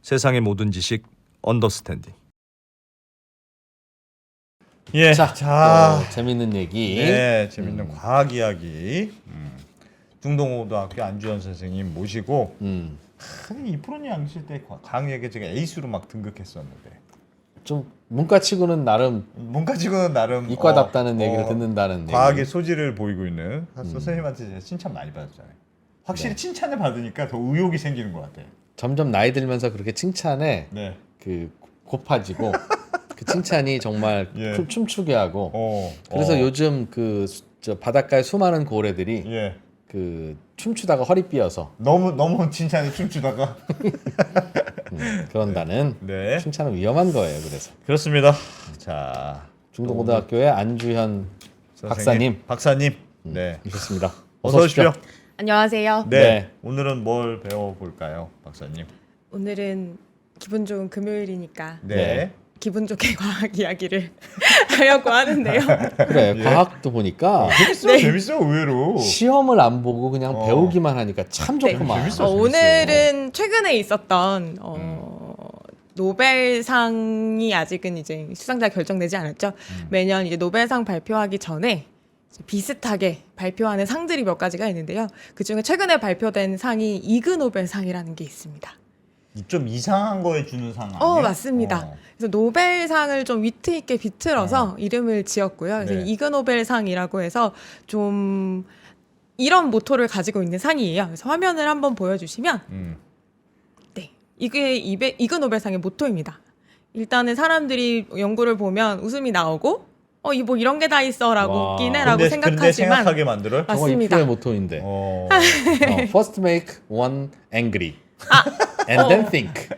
세상의 모든 지식 언더스탠딩. 예, 자, 또 재밌는 얘기. 네, 재밌는 과학 이야기. 중동고등학교 안주현 선생님 모시고 이 프로님 앉으실 때 과학 얘기 제가 에이스로 막 등극했었는데 좀 문과치고는 나름 뭔가지고는 나름 이과답다는 얘기를 듣는다는 과학의 얘기. 소질을 보이고 있는 선생님한테 제가 칭찬 많이 받았잖아요. 확실히 칭찬을 받으니까 더 의욕이 생기는 것 같아요. 점점 나이 들면서 그렇게 칭찬에 네. 그 고파지고 그 칭찬이 정말 예. 춤추게 하고 그래서 요즘 저 바닷가의 수많은 고래들이 예. 그 춤추다가 허리 삐어서 너무 칭찬에 춤추다가 그런다는 네. 칭찬은 위험한 거예요. 그래서 그렇습니다. 자, 중동고등학교의 안주현 박사님 네. 오셨습니다. 어서 오십시오. 안녕하세요. 네. 네. 오늘은 뭘 배워볼까요, 박사님? 오늘은 기분 좋은 금요일이니까 네. 기분 좋게 과학 이야기를 하려고 하는데요. 그래 예. 과학도 보니까 재밌어 의외로. 시험을 안 보고 그냥 배우기만 하니까 참 네. 좋구만. 재밌어. 오늘은 최근에 있었던 노벨상이 아직은 이제 수상자 결정되지 않았죠. 매년 이제 노벨상 발표하기 전에 이제 비슷하게 발표하는 상들이 몇 가지가 있는데요. 그 중에 최근에 발표된 상이 이그 노벨상이라는 게 있습니다. 좀 이상한 거에 주는 상 아니에요? 맞습니다. 그래서 노벨상을 좀 위트 있게 비틀어서 이름을 지었고요. 그래서 네. 이그 노벨상이라고 해서 좀 이런 모토를 가지고 있는 상이에요. 그래서 화면을 한번 보여주시면 네, 이게 이그 노벨상의 모토입니다. 일단은 사람들이 연구를 보면 웃음이 나오고 뭐 이런 게 다 있어라고 와. 웃기네라고 근데 생각하지만 생각하게 만들어요? 맞습니다. 저거 의 모토인데. First make one angry. And then think.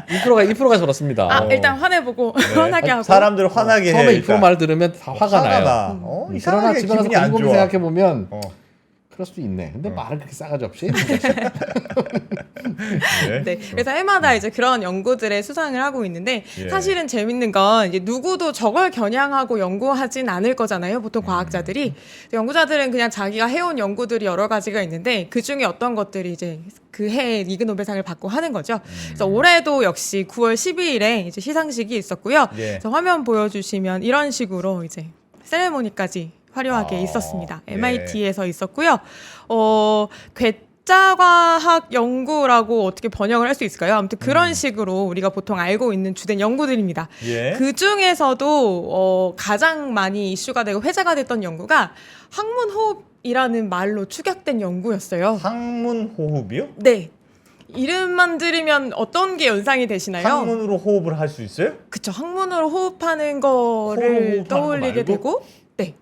2%가 저렇습니다. 일단 화내보고 화나게 하고 사람들 화나게 해. 처음에 2% 일단. 말을 들으면 다 화가 나요. 나. 그러나 이상하게 집에 가서 기분이 안 곰곰이 좋아. 생각해 보면 그럴 수도 있네. 근데 말을 그렇게 싸가지 없이. 네, 그래서 해마다 이제 그런 연구들의 수상을 하고 있는데 예. 사실은 재밌는 건 이제 누구도 저걸 겨냥하고 연구하진 않을 거잖아요. 보통 과학자들이 연구자들은 그냥 자기가 해온 연구들이 여러 가지가 있는데 그 중에 어떤 것들이 이제 그 해에 이그 노벨상을 받고 하는 거죠. 그래서 올해도 역시 9월 12일에 이제 시상식이 있었고요. 예. 그래서 화면 보여주시면 이런 식으로 이제 세레모니까지 화려하게 있었습니다. 예. MIT에서 있었고요. 괴짜과학 연구라고 어떻게 번역을 할 수 있을까요? 아무튼 그런 식으로 우리가 보통 알고 있는 주된 연구들입니다. 예. 그 중에서도 가장 많이 이슈가 되고 회자가 됐던 연구가 항문호흡이라는 말로 축약된 연구였어요. 항문 호흡이요? 네. 이름만 들으면 어떤 게 연상이 되시나요? 항문으로 호흡을 할 수 있어요? 그쵸. 항문으로 호흡하는 코로 거를 호흡하는 거 떠올리게 말고? 되고, 네.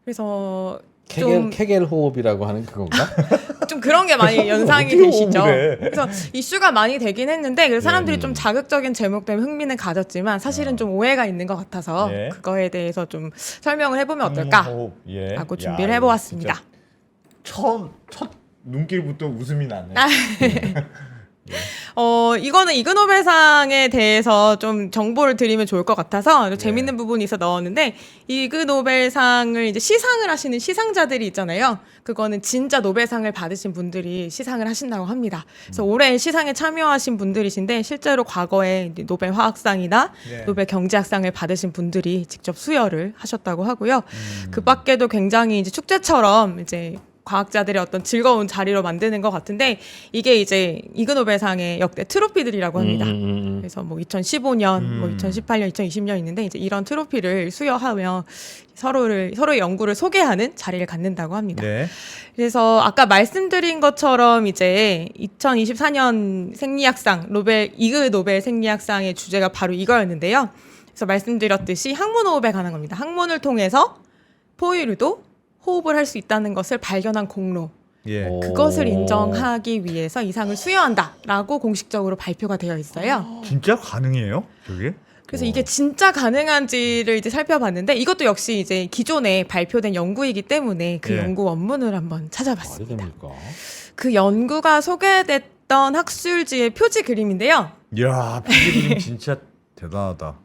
그래서 좀 케겔 호흡이라고 하는 그건가? 그런 게 많이 연상이 어떻게 되시죠. 호흡을 해? 그래서 이슈가 많이 되긴 했는데 그래서 사람들이 네. 좀 자극적인 제목 때문에 흥미는 가졌지만 사실은 좀 오해가 있는 것 같아서 예. 그거에 대해서 좀 설명을 해보면 어떨까 항문 호흡. 예. 하고 야, 준비를 이거 해보았습니다. 진짜 첫 눈길부터 웃음이 나네. 이거는 이그 노벨상에 대해서 좀 정보를 드리면 좋을 것 같아서 재밌는 부분이 있어 넣었는데 이그 노벨상을 이제 시상을 하시는 시상자들이 있잖아요. 그거는 진짜 노벨상을 받으신 분들이 시상을 하신다고 합니다. 그래서 올해 시상에 참여하신 분들이신데 실제로 과거에 이제 노벨 화학상이나 네. 노벨 경제학상을 받으신 분들이 직접 수여를 하셨다고 하고요. 그 밖에도 굉장히 이제 축제처럼 이제 과학자들의 어떤 즐거운 자리로 만드는 것 같은데 이게 이제 이그 노벨상의 역대 트로피들이라고 합니다. 그래서 뭐 2015년, 뭐 2018년, 2020년 있는데 이제 이런 트로피를 수여하며 서로의 연구를 소개하는 자리를 갖는다고 합니다. 네. 그래서 아까 말씀드린 것처럼 이제 2024년 생리학상 이그 노벨 생리학상의 주제가 바로 이거였는데요. 그래서 말씀드렸듯이 항문 호흡에 관한 겁니다. 항문을 통해서 포유류도 호흡을 할 수 있다는 것을 발견한 공로. 예. 그것을 인정하기 위해서 이 상을 수여한다라고 공식적으로 발표가 되어 있어요. 진짜 가능해요? 저게? 그래서 이게 진짜 가능한지를 이제 살펴봤는데 이것도 역시 이제 기존에 발표된 연구이기 때문에 그 예. 연구 원문을 한번 말이 찾아봤습니다. 됩니까? 그 연구가 소개됐던 학술지의 표지 그림인데요. 이야, 표지 그림 진짜 대단하다.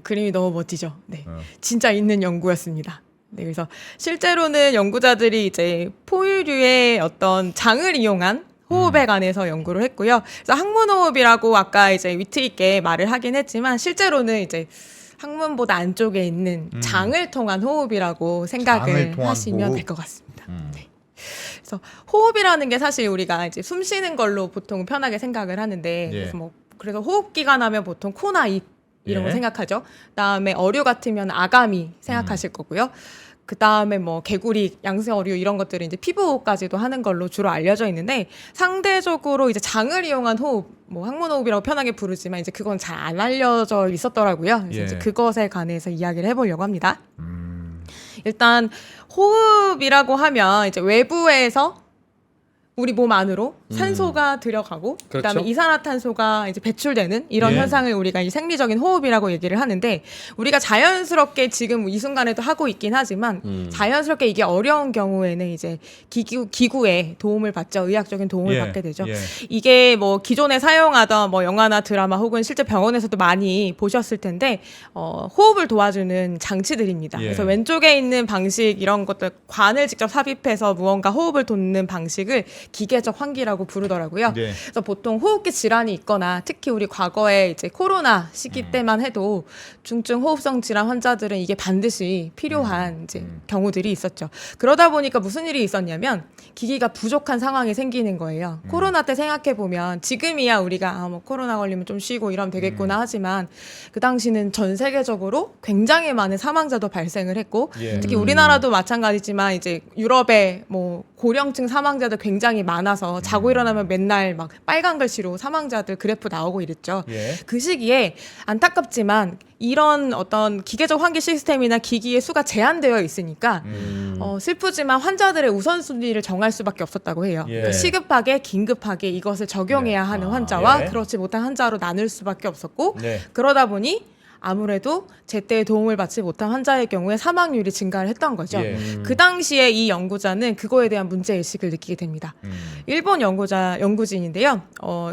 그림이 너무 멋지죠. 네, 진짜 있는 연구였습니다. 네, 그래서 실제로는 연구자들이 이제 포유류의 어떤 장을 이용한 호흡에 관해서 연구를 했고요. 그래서 항문호흡이라고 아까 이제 위트 있게 말을 하긴 했지만 실제로는 이제 항문보다 안쪽에 있는 장을 통한 호흡이라고 장을 생각을 통한 하시면 호흡? 될 것 같습니다. 네. 그래서 호흡이라는 게 사실 우리가 이제 숨 쉬는 걸로 보통 편하게 생각을 하는데 예. 그래서 호흡기가 나면 보통 코나 입 이런 거 예. 생각하죠. 그다음에 어류 같으면 아가미 생각하실 거고요. 그다음에 뭐 개구리, 양세어류 이런 것들은 이제 피부까지도 하는 걸로 주로 알려져 있는데 상대적으로 이제 장을 이용한 호흡, 뭐 항문호흡이라고 편하게 부르지만 이제 그건 잘 안 알려져 있었더라고요. 그래서 예. 이제 그것에 관해서 이야기를 해보려고 합니다. 일단 호흡이라고 하면 이제 외부에서 우리 몸 안으로 산소가 들어가고 그다음에 그렇죠. 이산화탄소가 이제 배출되는 이런 예. 현상을 우리가 이 생리적인 호흡이라고 얘기를 하는데 우리가 자연스럽게 지금 이 순간에도 하고 있긴 하지만 자연스럽게 이게 어려운 경우에는 이제 기구의 도움을 받죠. 의학적인 도움을 예. 받게 되죠. 예. 이게 뭐 기존에 사용하던 뭐 영화나 드라마 혹은 실제 병원에서도 많이 보셨을 텐데 호흡을 도와주는 장치들입니다. 예. 그래서 왼쪽에 있는 방식 이런 것들 관을 직접 삽입해서 무언가 호흡을 돕는 방식을 기계적 환기라고 부르더라고요. 네. 그래서 보통 호흡기 질환이 있거나 특히 우리 과거에 이제 코로나 시기 때만 해도 중증 호흡성 질환 환자들은 이게 반드시 필요한 이제 경우들이 있었죠. 그러다 보니까 무슨 일이 있었냐면 기기가 부족한 상황이 생기는 거예요. 코로나 때 생각해 보면 지금이야 우리가 뭐 코로나 걸리면 좀 쉬고 이러면 되겠구나 하지만 그 당시는 전 세계적으로 굉장히 많은 사망자도 발생을 했고 예. 특히 우리나라도 마찬가지지만 이제 유럽의 뭐 고령층 사망자들 굉장히 많아서 자고 일어나면 맨날 막 빨간 글씨로 사망자들 그래프 나오고 이랬죠. 예. 그 시기에 안타깝지만 이런 어떤 기계적 환기 시스템이나 기기의 수가 제한되어 있으니까 슬프지만 환자들의 우선순위를 정할 수밖에 없었다고 해요. 예. 그러니까 시급하게 긴급하게 이것을 적용해야 네. 하는 아, 환자와 예. 그렇지 못한 환자로 나눌 수밖에 없었고 네. 그러다 보니 아무래도 제때 도움을 받지 못한 환자의 경우에 사망률이 증가를 했던 거죠. 예. 그 당시에 이 연구자는 그거에 대한 문제의식을 느끼게 됩니다. 일본 연구진인데요.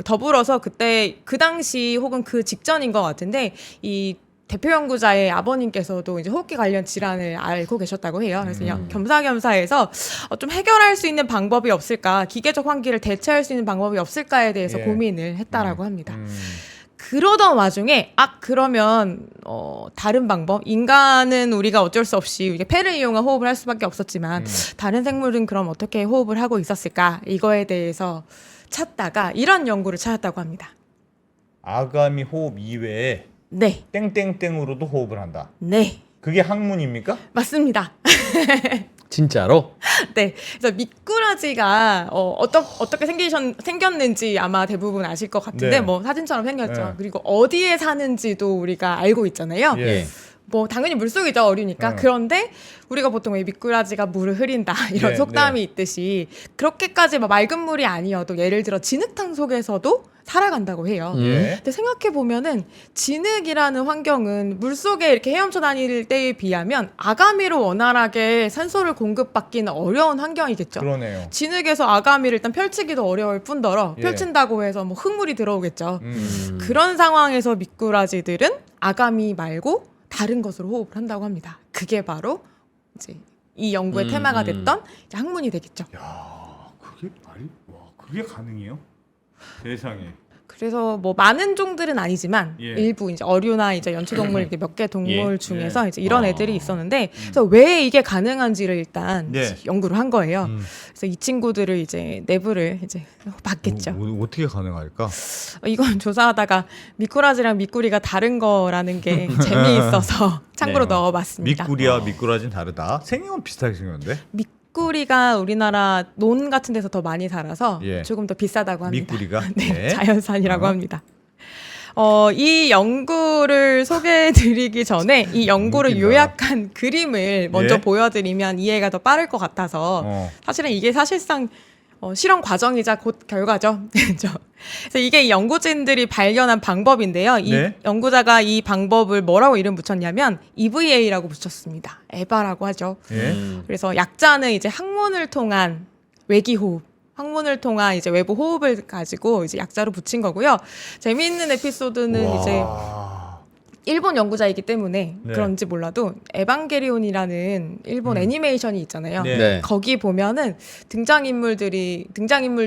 더불어서 그때 그 당시 혹은 그 직전인 것 같은데 이 대표 연구자의 아버님께서도 이제 호흡기 관련 질환을 앓고 계셨다고 해요. 그래서 겸사겸사해서 좀 해결할 수 있는 방법이 없을까, 기계적 환기를 대체할 수 있는 방법이 없을까에 대해서 예. 고민을 했다라고 합니다. 그러던 와중에 그러면 다른 방법 인간은 우리가 어쩔 수 없이 이게 폐를 이용한 호흡을 할 수밖에 없었지만 다른 생물은 그럼 어떻게 호흡을 하고 있었을까 이거에 대해서 찾다가 이런 연구를 찾았다고 합니다. 아가미 호흡 이외에 네, 땡땡땡으로도 호흡을 한다. 네, 그게 항문입니까? 맞습니다. 진짜로? 네, 그래서 미꾸라지가 어떻게 생겼는지 아마 대부분 아실 것 같은데 네. 뭐 사진처럼 생겼죠. 네. 그리고 어디에 사는지도 우리가 알고 있잖아요. 예. 뭐 당연히 물속이죠, 어류니까. 그런데 우리가 보통 왜 미꾸라지가 물을 흐린다 이런 네, 속담이 있듯이 그렇게까지 막 맑은 물이 아니어도 예를 들어 진흙탕 속에서도 살아간다고 해요. 예. 근데 생각해 보면은 진흙이라는 환경은 물속에 이렇게 헤엄쳐 다닐 때에 비하면 아가미로 원활하게 산소를 공급받기는 어려운 환경이겠죠. 그러네요. 진흙에서 아가미를 일단 펼치기도 어려울 뿐더러 예. 펼친다고 해서 뭐 흙물이 들어오겠죠. 음. 그런 상황에서 미꾸라지들은 아가미 말고 다른 것으로 호흡을 한다고 합니다. 그게 바로 이제 이 연구의 테마가 됐던 이제 항문이 되겠죠. 야, 그게 말이 그게 가능해요? 세상에. 그래서 뭐 많은 종들은 아니지만 예. 일부 이제 어류나 이제 연초동물 몇 개 동물 예. 중에서 예. 이제 이런 애들이 있었는데 그래서 왜 이게 가능한지를 일단 예. 연구를 한 거예요. 그래서 이 친구들을 이제 내부를 이제 봤겠죠. 어떻게 가능할까? 이건 조사하다가 미꾸라지랑 미꾸리가 다른 거라는 게 재미있어서 참고로 네. 넣어봤습니다. 미꾸리와 미꾸라지는 다르다. 생긴 건 비슷하게 생겼는데. 미꾸리가 우리나라 논 같은 데서 더 많이 자라서 예. 조금 더 비싸다고 합니다. 미꾸리가? 네, 네. 자연산이라고 합니다. 이 연구를 소개해드리기 전에 이 연구를 웃긴다. 요약한 그림을 먼저 예? 보여드리면 이해가 더 빠를 것 같아서 사실은 이게 사실상 실험 과정이자 곧 결과죠. 그래서 이게 이 연구진들이 발견한 방법인데요. 이 네. 연구자가 이 방법을 뭐라고 이름 붙였냐면 EVA라고 붙였습니다. 에바라고 하죠. 예. 그래서 약자는 이제 항문을 통한 외기호흡, 항문을 통한 이제 외부 호흡을 가지고 이제 약자로 붙인 거고요. 재미있는 에피소드는 와. 이제 일본 연구자이기 때문에 네. 그런지 몰라도 에반게리온이라는 일본 애니메이션이 있잖아요. 네. 네. 거기 보면은 등장인물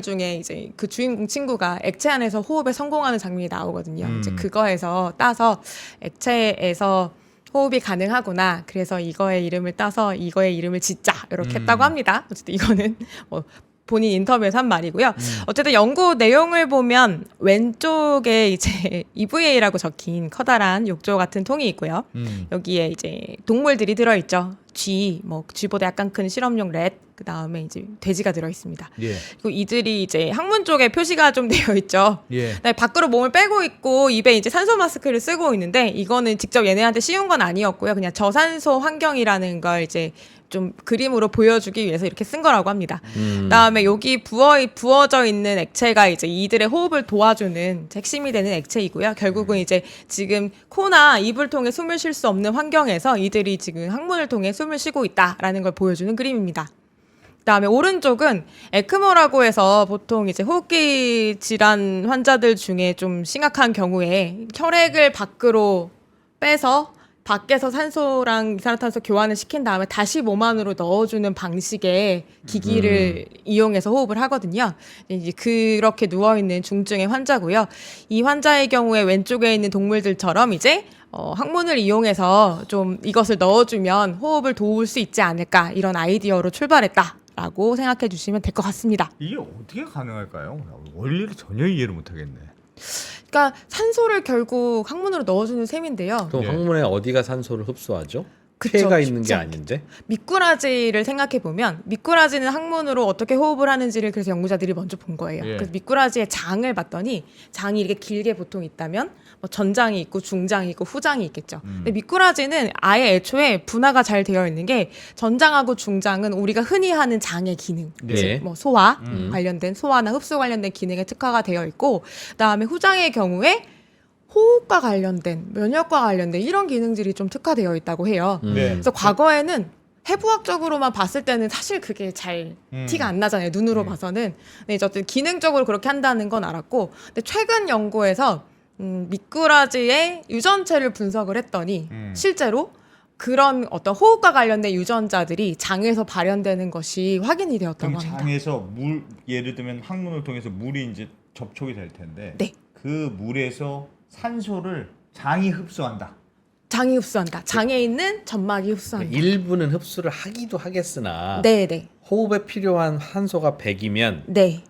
중에 이제 그 주인공 친구가 액체 안에서 호흡에 성공하는 장면이 나오거든요. 이제 그거에서 따서 액체에서 호흡이 가능하구나. 그래서 이거의 이름을 따서 이거의 이름을 짓자. 이렇게 했다고 합니다. 어쨌든 이거는 뭐 본인 인터뷰에서 한 말이고요. 어쨌든 연구 내용을 보면 왼쪽에 이제 EVA라고 적힌 커다란 욕조 같은 통이 있고요. 여기에 이제 동물들이 들어있죠. 쥐보다 약간 큰 실험용 렛, 그 다음에 이제 돼지가 들어있습니다. 예. 그리고 이들이 이제 항문 쪽에 표시가 좀 되어 있죠. 예. 네, 밖으로 몸을 빼고 있고 입에 이제 산소 마스크를 쓰고 있는데 이거는 직접 얘네한테 씌운 건 아니었고요. 그냥 저산소 환경이라는 걸 이제 좀 그림으로 보여주기 위해서 이렇게 쓴 거라고 합니다. 그다음에 여기 부어져 있는 액체가 이제 이들의 호흡을 도와주는 핵심이 되는 액체이고요. 결국은 이제 지금 코나 입을 통해 숨을 쉴 수 없는 환경에서 이들이 지금 항문을 통해 숨을 쉬고 있다라는 걸 보여주는 그림입니다. 그다음에 오른쪽은 에크모라고 해서 보통 이제 호흡기 질환 환자들 중에 좀 심각한 경우에 혈액을 밖으로 빼서 밖에서 산소랑 이산화탄소 교환을 시킨 다음에 다시 몸 안으로 넣어주는 방식의 기기를 이용해서 호흡을 하거든요. 이제 그렇게 누워있는 중증의 환자고요. 이 환자의 경우에 왼쪽에 있는 동물들처럼 이제 항문을 이용해서 좀 이것을 넣어주면 호흡을 도울 수 있지 않을까 이런 아이디어로 출발했다라고 생각해 주시면 될 것 같습니다. 이게 어떻게 가능할까요? 원리를 전혀 이해를 못하겠네. 그러니까 산소를 결국 항문으로 넣어주는 셈인데요. 그럼 예. 항문에 어디가 산소를 흡수하죠? 그쵸, 폐가 있는 게 쉽지 아닌데. 미꾸라지를 생각해 보면 미꾸라지는 항문으로 어떻게 호흡을 하는지를 그래서 연구자들이 먼저 본 거예요. 예. 그래서 미꾸라지의 장을 봤더니 장이 이렇게 길게 보통 있다면 뭐 전장이 있고 중장이 있고 후장이 있겠죠. 근데 미꾸라지는 아예 애초에 분화가 잘 되어 있는 게 전장하고 중장은 우리가 흔히 하는 장의 기능, 예. 즉 뭐 소화 관련된 소화나 흡수 관련된 기능에 특화가 되어 있고, 그다음에 후장의 경우에 호흡과 관련된 면역과 관련된 이런 기능들이 좀 특화되어 있다고 해요. 네. 그래서 과거에는 해부학적으로만 봤을 때는 사실 그게 잘 티가 안 나잖아요. 눈으로 봐서는. 근데 이제 어쨌든 기능적으로 그렇게 한다는 건 알았고, 근데 최근 연구에서 미꾸라지의 유전체를 분석을 했더니 실제로 그런 어떤 호흡과 관련된 유전자들이 장에서 발현되는 것이 확인이 되었다고 그럼 합니다. 장에서 물 예를 들면 항문을 통해서 물이 이제 접촉이 될 텐데 네. 그 물에서 산소를 장이 흡수한다. 장이 흡수한다. 장에 있는 점막이 흡수한다. 일부는 흡수를 하기도 하겠으나 네. 호흡에 필요한 산소가 100이면 네.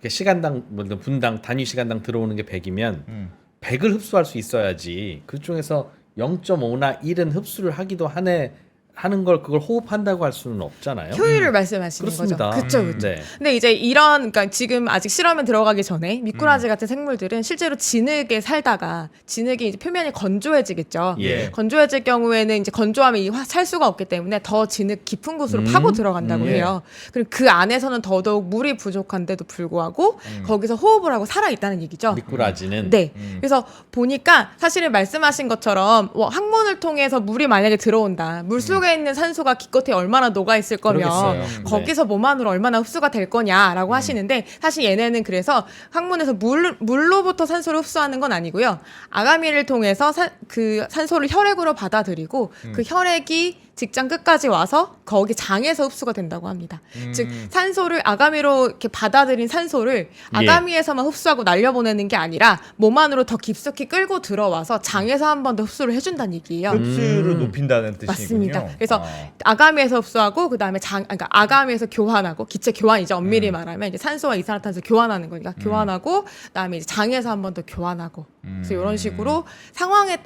시간당 분당 단위 시간당 들어오는 게 100이면 100을 흡수할 수 있어야지. 그 중에서 0.5나 1은 흡수를 하기도 하는 걸 그걸 호흡한다고 할 수는 없잖아요. 효율을 말씀하시는 그렇습니다. 거죠. 그렇죠. 네. 근데 이제 그러니까 지금 아직 실험에 들어가기 전에 미꾸라지 같은 생물들은 실제로 진흙에 살다가 진흙이 이제 표면이 건조해지겠죠. 예. 건조해질 경우에는 이제 건조하면 살 수가 없기 때문에 더 진흙 깊은 곳으로 파고 들어간다고 해요. 그리고 그 안에서는 더더욱 물이 부족한데도 불구하고 거기서 호흡을 하고 살아 있다는 얘기죠. 미꾸라지는 네. 그래서 보니까 사실은 말씀하신 것처럼 항문을 통해서 물이 만약에 들어온다. 물 속에 있는 산소가 기껏해 얼마나 녹아 있을 거면 그러겠어요. 거기서 몸 안으로 얼마나 흡수가 될 거냐라고 하시는데, 사실 얘네는 그래서 항문에서 물로부터 산소를 흡수하는 건 아니고요. 아가미를 통해서 그 산소를 혈액으로 받아들이고 그 혈액이 직장 끝까지 와서 거기 장에서 흡수가 된다고 합니다. 즉 산소를 아가미로 이렇게 받아들인 산소를 아가미에서만 흡수하고 날려보내는 게 아니라 몸 안으로 더 깊숙이 끌고 들어와서 장에서 한 번 더 흡수를 해준다는 얘기예요. 흡수를 높인다는 뜻이군요. 맞습니다. 그래서 아가미에서 흡수하고 그다음에 그러니까 아가미에서 교환하고 기체 교환이죠. 엄밀히 말하면 이제 산소와 이산화탄소 교환하는 거니까 교환하고 그다음에 이제 장에서 한 번 더 교환하고 그래서 이런 식으로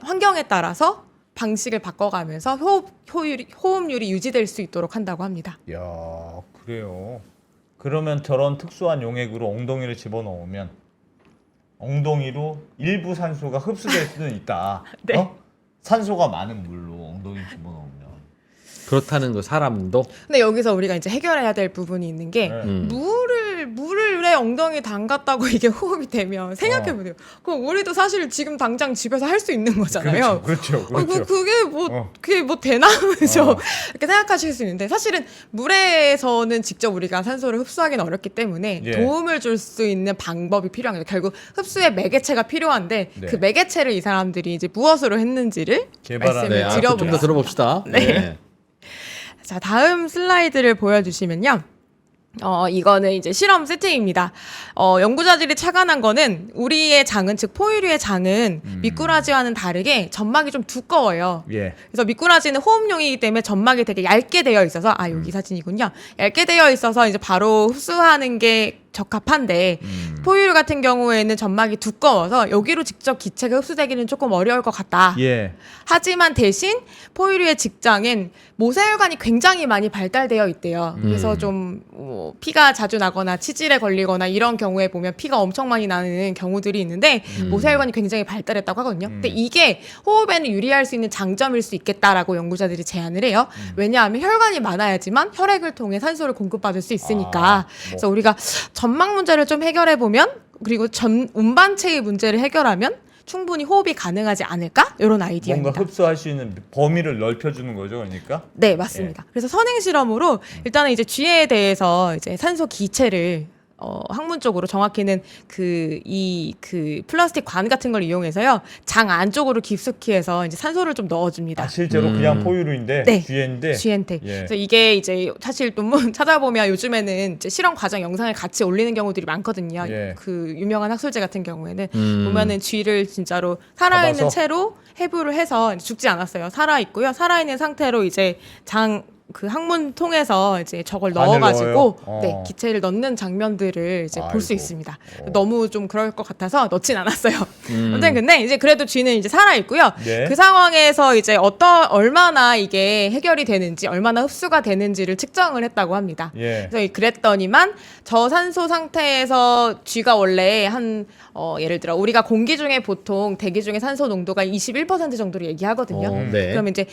환경에 따라서 방식을 바꿔가면서 호흡률이 유지될 수 있도록 한다고 합니다. 야, 그래요. 그러면 저런 특수한 용액으로 엉덩이를 집어넣으면 엉덩이로 일부 산소가 흡수될 수는 있다. 네. 산소가 많은 물로 엉덩이 집어넣으면. 그렇다는 거 사람도 근데 여기서 우리가 이제 해결해야 될 부분이 있는 게 네. 물을 왜 엉덩이 담갔다고 이게 호흡이 되면 생각해보세요. 그럼 우리도 사실 지금 당장 집에서 할 수 있는 거잖아요. 그렇죠. 그게 뭐 되나면서 이렇게 생각하실 수 있는데 사실은 물에서는 직접 우리가 산소를 흡수하기는 어렵기 때문에 예. 도움을 줄 수 있는 방법이 필요한 거죠. 결국 흡수의 매개체가 필요한데 네. 그 매개체를 이 사람들이 이제 무엇으로 했는지를 개발한- 말씀을 네, 좀 드려보겠습니다. 더 들어봅시다. 네. 자, 다음 슬라이드를 보여주시면요. 이거는 이제 실험 세팅입니다. 연구자들이 착안한 거는 우리의 장은, 즉 포유류의 장은 미꾸라지와는 다르게 점막이 좀 두꺼워요. 예. 그래서 미꾸라지는 호흡용이기 때문에 점막이 되게 얇게 되어 있어서 여기 사진이군요. 얇게 되어 있어서 이제 바로 흡수하는 게 적합한데 포유류 같은 경우에는 점막이 두꺼워서 여기로 직접 기체가 흡수되기는 조금 어려울 것 같다. 예. 하지만 대신 포유류의 직장엔 모세혈관이 굉장히 많이 발달되어 있대요. 그래서 좀 피가 자주 나거나 치질에 걸리거나 이런 경우에 보면 피가 엄청 많이 나는 경우들이 있는데 모세혈관이 굉장히 발달했다고 하거든요. 근데 이게 호흡에는 유리할 수 있는 장점일 수 있겠다라고 연구자들이 제안을 해요. 왜냐하면 혈관이 많아야지만 혈액을 통해 산소를 공급받을 수 있으니까. 그래서 우리가 점막 문제를 좀 해결해 보면 그리고 운반체의 문제를 해결하면 충분히 호흡이 가능하지 않을까? 이런 아이디어입니다. 뭔가 흡수할 수 있는 범위를 넓혀주는 거죠, 그러니까. 네, 맞습니다. 그래서 선행 실험으로 일단은 이제 쥐에 대해서 이제 산소 기체를 학문적으로 정확히는 그 플라스틱 관 같은 걸 이용해서요 장 안쪽으로 깊숙이 해서 이제 산소를 좀 넣어줍니다. 실제로 그냥 포유류인데 네. 쥐인데. 쥐한테. 예. 그래서 이게 이제 사실 논문 찾아보면 요즘에는 이제 실험 과정 영상을 같이 올리는 경우들이 많거든요. 예. 그 유명한 학술제 같은 경우에는 보면은 쥐를 진짜로 살아있는 잡아서? 채로 해부를 해서 죽지 않았어요. 살아 있고요. 살아 있는 상태로 이제 그 항문 통해서 이제 저걸 안을 넣어가지고 넣어요? 네 기체를 넣는 장면들을 이제 볼 수 아이고. 있습니다. 너무 좀 그럴 것 같아서 넣진 않았어요. 아무튼 근데 이제 그래도 쥐는 이제 살아 있고요. 네. 그 상황에서 이제 얼마나 이게 해결이 되는지, 얼마나 흡수가 되는지를 측정을 했다고 합니다. 예. 그래서 그랬더니만 저산소 상태에서 쥐가 원래 예를 들어 우리가 공기 중에 보통 대기 중에 산소 농도가 21% 정도로 얘기하거든요. 네. 그러면 이제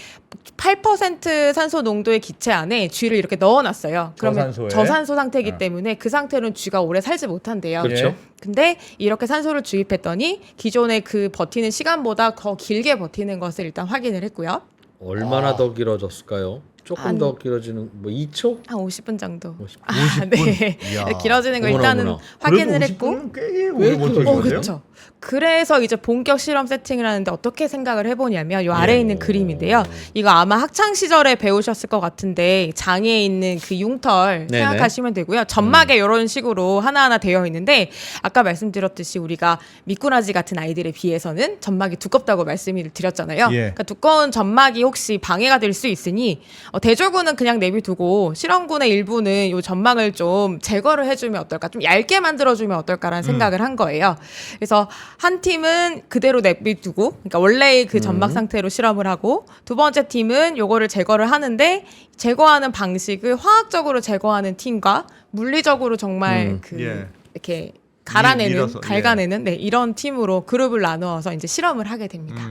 8% 산소 농도의 기체 안에 쥐를 이렇게 넣어놨어요. 그러면 저산소에? 저산소 상태이기 어. 때문에 그 상태로는 쥐가 오래 살지 못한대요. 그렇죠. 예. 근데 이렇게 산소를 주입했더니 기존의 그 버티는 시간보다 더 길게 버티는 것을 일단 확인을 했고요. 얼마나 더 길어졌을까요? 조금 더 길어지는 2초? 한 50분 정도. 50분. 네. 이야. 길어지는 거 어머나, 일단은 어머나. 확인을 그래도 했고. 50분은 꽤 오래 버티는 그러죠? 거죠? 그렇죠. 그래서 이제 본격 실험 세팅을 하는데 어떻게 생각을 해보냐면 이 아래에 있는 그림인데요. 이거 아마 학창 시절에 배우셨을 것 같은데 장에 있는 그 융털 네네. 생각하시면 되고요. 점막에 이런 식으로 하나하나 되어 있는데 아까 말씀드렸듯이 우리가 미꾸라지 같은 아이들에 비해서는 점막이 두껍다고 말씀을 드렸잖아요. 예. 그러니까 두꺼운 점막이 혹시 방해가 될 수 있으니 대조군은 그냥 내비두고 실험군의 일부는 이 점막을 좀 제거를 해주면 어떨까, 좀 얇게 만들어주면 어떨까라는 생각을 한 거예요. 그래서 한 팀은 그대로 내비두고, 그러니까 원래의 그 점막 상태로 실험을 하고, 두 번째 팀은 요거를 제거를 하는데 제거하는 방식을 화학적으로 제거하는 팀과 물리적으로 정말 예. 이렇게 갈아내는, 밀어서, 예. 갈가내는 네, 이런 팀으로 그룹을 나누어서 이제 실험을 하게 됩니다.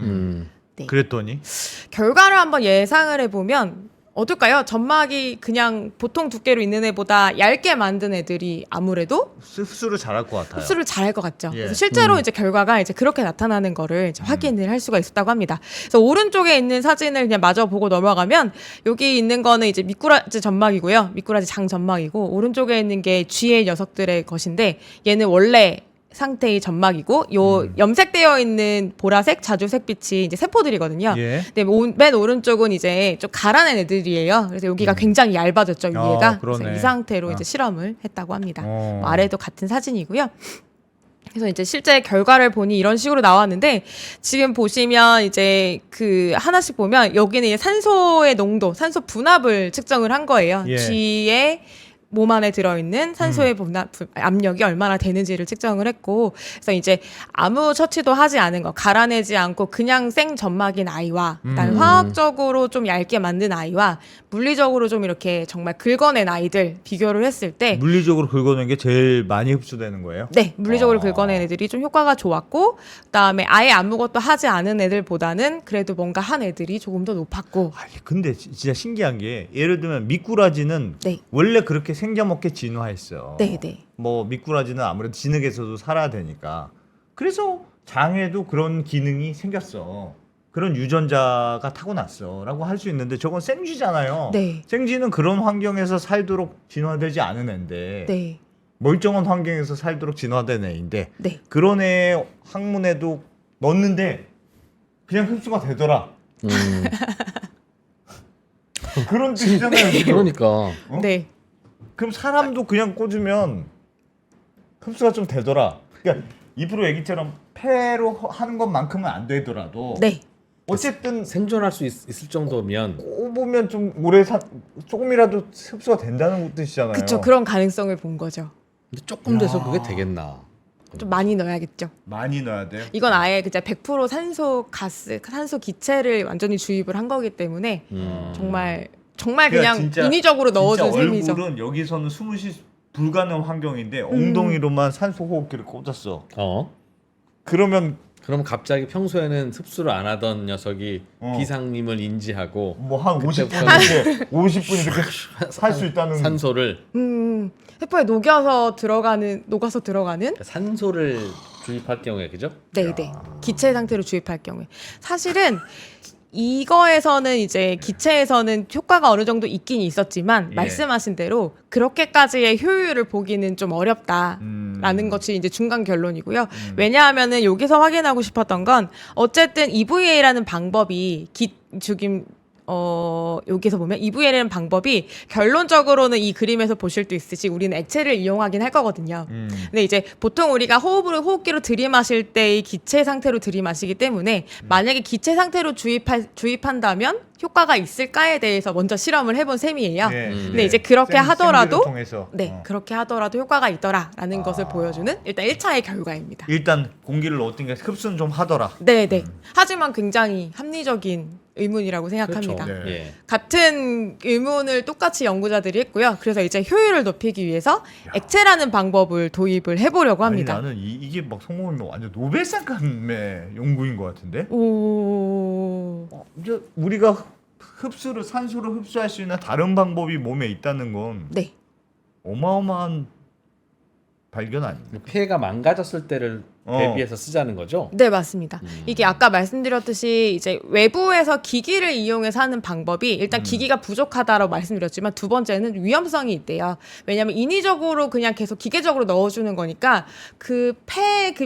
네. 그랬더니 결과를 한번 예상을 해보면 어떨까요? 점막이 그냥 보통 두께로 있는 애보다 얇게 만든 애들이 아무래도 흡수를 잘할 것 같아요. 흡수를 잘할 것 같죠. 예. 그래서 실제로 이제 결과가 이제 그렇게 나타나는 거를 이제 확인을 할 수가 있었다고 합니다. 그래서 오른쪽에 있는 사진을 그냥 마저 보고 넘어가면 여기 있는 거는 이제 미꾸라지 점막이고요. 미꾸라지 장 점막이고 오른쪽에 있는 게 쥐의 녀석들의 것인데 얘는 원래 상태의 점막이고 요 염색되어 있는 보라색 자주색빛이 이제 세포들이거든요. 예. 근데 맨 오른쪽은 이제 좀 갈아낸 애들이에요. 그래서 여기가 굉장히 얇아졌죠, 위에가. 그러네. 그래서 이 상태로 이제 실험을 했다고 합니다. 어. 뭐 아래도 같은 사진이고요. 그래서 이제 실제 결과를 보니 이런 식으로 나왔는데 지금 보시면 이제 그 하나씩 보면 여기는 이제 산소의 농도, 산소 분압을 측정을 한 거예요. 예. 쥐의 몸 안에 들어있는 산소의 압력이 얼마나 되는지를 측정을 했고, 그래서 이제 아무 처치도 하지 않은 거, 갈아내지 않고 그냥 생 점막인 아이와 그다음에 화학적으로 좀 얇게 만든 아이와 물리적으로 좀 이렇게 정말 긁어낸 아이들 비교를 했을 때 물리적으로 긁어낸 게 제일 많이 흡수되는 거예요? 네, 물리적으로 긁어낸 애들이 좀 효과가 좋았고, 그다음에 아예 아무것도 하지 않은 애들보다는 그래도 뭔가 한 애들이 조금 더 높았고. 아니, 근데 진짜 신기한 게 예를 들면 미꾸라지는 네. 원래 그렇게 생겨먹게 진화했어. 네, 네. 뭐 미꾸라지는 아무래도 진흙에서도 살아야 되니까 그래서 장에도 그런 기능이 생겼어. 그런 유전자가 타고났어라고 할 수 있는데 저건 생쥐잖아요. 네. 생쥐는 그런 환경에서 살도록 진화되지 않은 애인데 네. 멀쩡한 환경에서 살도록 진화된 애인데 네. 그런 애 항문에도 넣었는데 그냥 흡수가 되더라. 그런 뜻이잖아요. 지금. 그러니까 어? 네. 그럼 사람도 그냥 꽂으면 흡수가 좀 되더라. 그러니까 2% 애기처럼 폐로 하는 것만큼은 안 되더라도 네. 어쨌든 생존할 수 있을 정도면 꼽으면 좀 오래 조금이라도 흡수가 된다는 뜻이잖아요. 그쵸. 그런 가능성을 본 거죠. 근데 조금 돼서 그게 되겠나? 좀 많이 넣어야겠죠. 많이 넣어야 돼요. 이건 아예 그냥 100% 산소 가스, 산소 기체를 완전히 주입을 한 거기 때문에 정말 그러니까 그냥 진짜- 인위적으로 넣어준 진짜 셈이죠. 얼굴은 여기서는 숨을 쉴 불가능한 환경인데 엉덩이로만 산소 호흡기를 꽂았어. 그러면 그럼 갑자기 평소에는 흡수를 안 하던 녀석이 비상림을 인지하고 뭐 한 50분 그때부터는 이렇게 50분 이렇게 살 수 있다는 산소를 세포에 녹아서 들어가는 산소를 주입할 경우에 그죠? 네네 기체 상태로 주입할 경우에 사실은 이거에서는 이제 기체에서는 효과가 어느 정도 있긴 있었지만 예. 말씀하신 대로 그렇게까지의 효율을 보기는 좀 어렵다라는 것이 이제 중간 결론이고요. 왜냐하면은 여기서 확인하고 싶었던 건 어쨌든 EVA라는 방법이 여기서 보면 EVA라는 방법이 결론적으로는 이 그림에서 보실 수 있듯이 우리는 액체를 이용하긴 할 거거든요. 근데 이제 보통 우리가 호흡기로 들이마실 때의 기체 상태로 들이마시기 때문에 만약에 기체 상태로 주입한다면 효과가 있을까에 대해서 먼저 실험을 해본 셈이에요. 근데 이제 그렇게 하더라도 통해서. 그렇게 하더라도 효과가 있더라라는 것을 보여주는 일단 1차의 결과입니다. 일단 공기를 넣었던 게 흡수는 좀 하더라. 네. 하지만 굉장히 합리적인 의문이라고 생각합니다. 그렇죠. 네. 예. 같은 의문을 똑같이 연구자들이 했고요. 그래서 이제 효율을 높이기 위해서 액체라는 방법을 도입을 해보려고 합니다. 아니, 나는 이게 막 성공하면 완전 노벨상감의 연구인 것 같은데. 오. 이제 우리가 산소를 흡수할 수 있는 다른 방법이 몸에 있다는 건 네. 어마어마한 발견 아닙니까? 폐가 망가졌을 때를 대비해서 쓰자는 거죠. 네, 맞습니다. 이게 아까 말씀드렸듯이 이제 외부에서 기기를 이용해서 하는 방법이 일단 기기가 부족하다라고 말씀드렸지만 두 번째는 위험성이 있대요. 왜냐하면 인위적으로 그냥 계속 기계적으로 넣어주는 거니까 그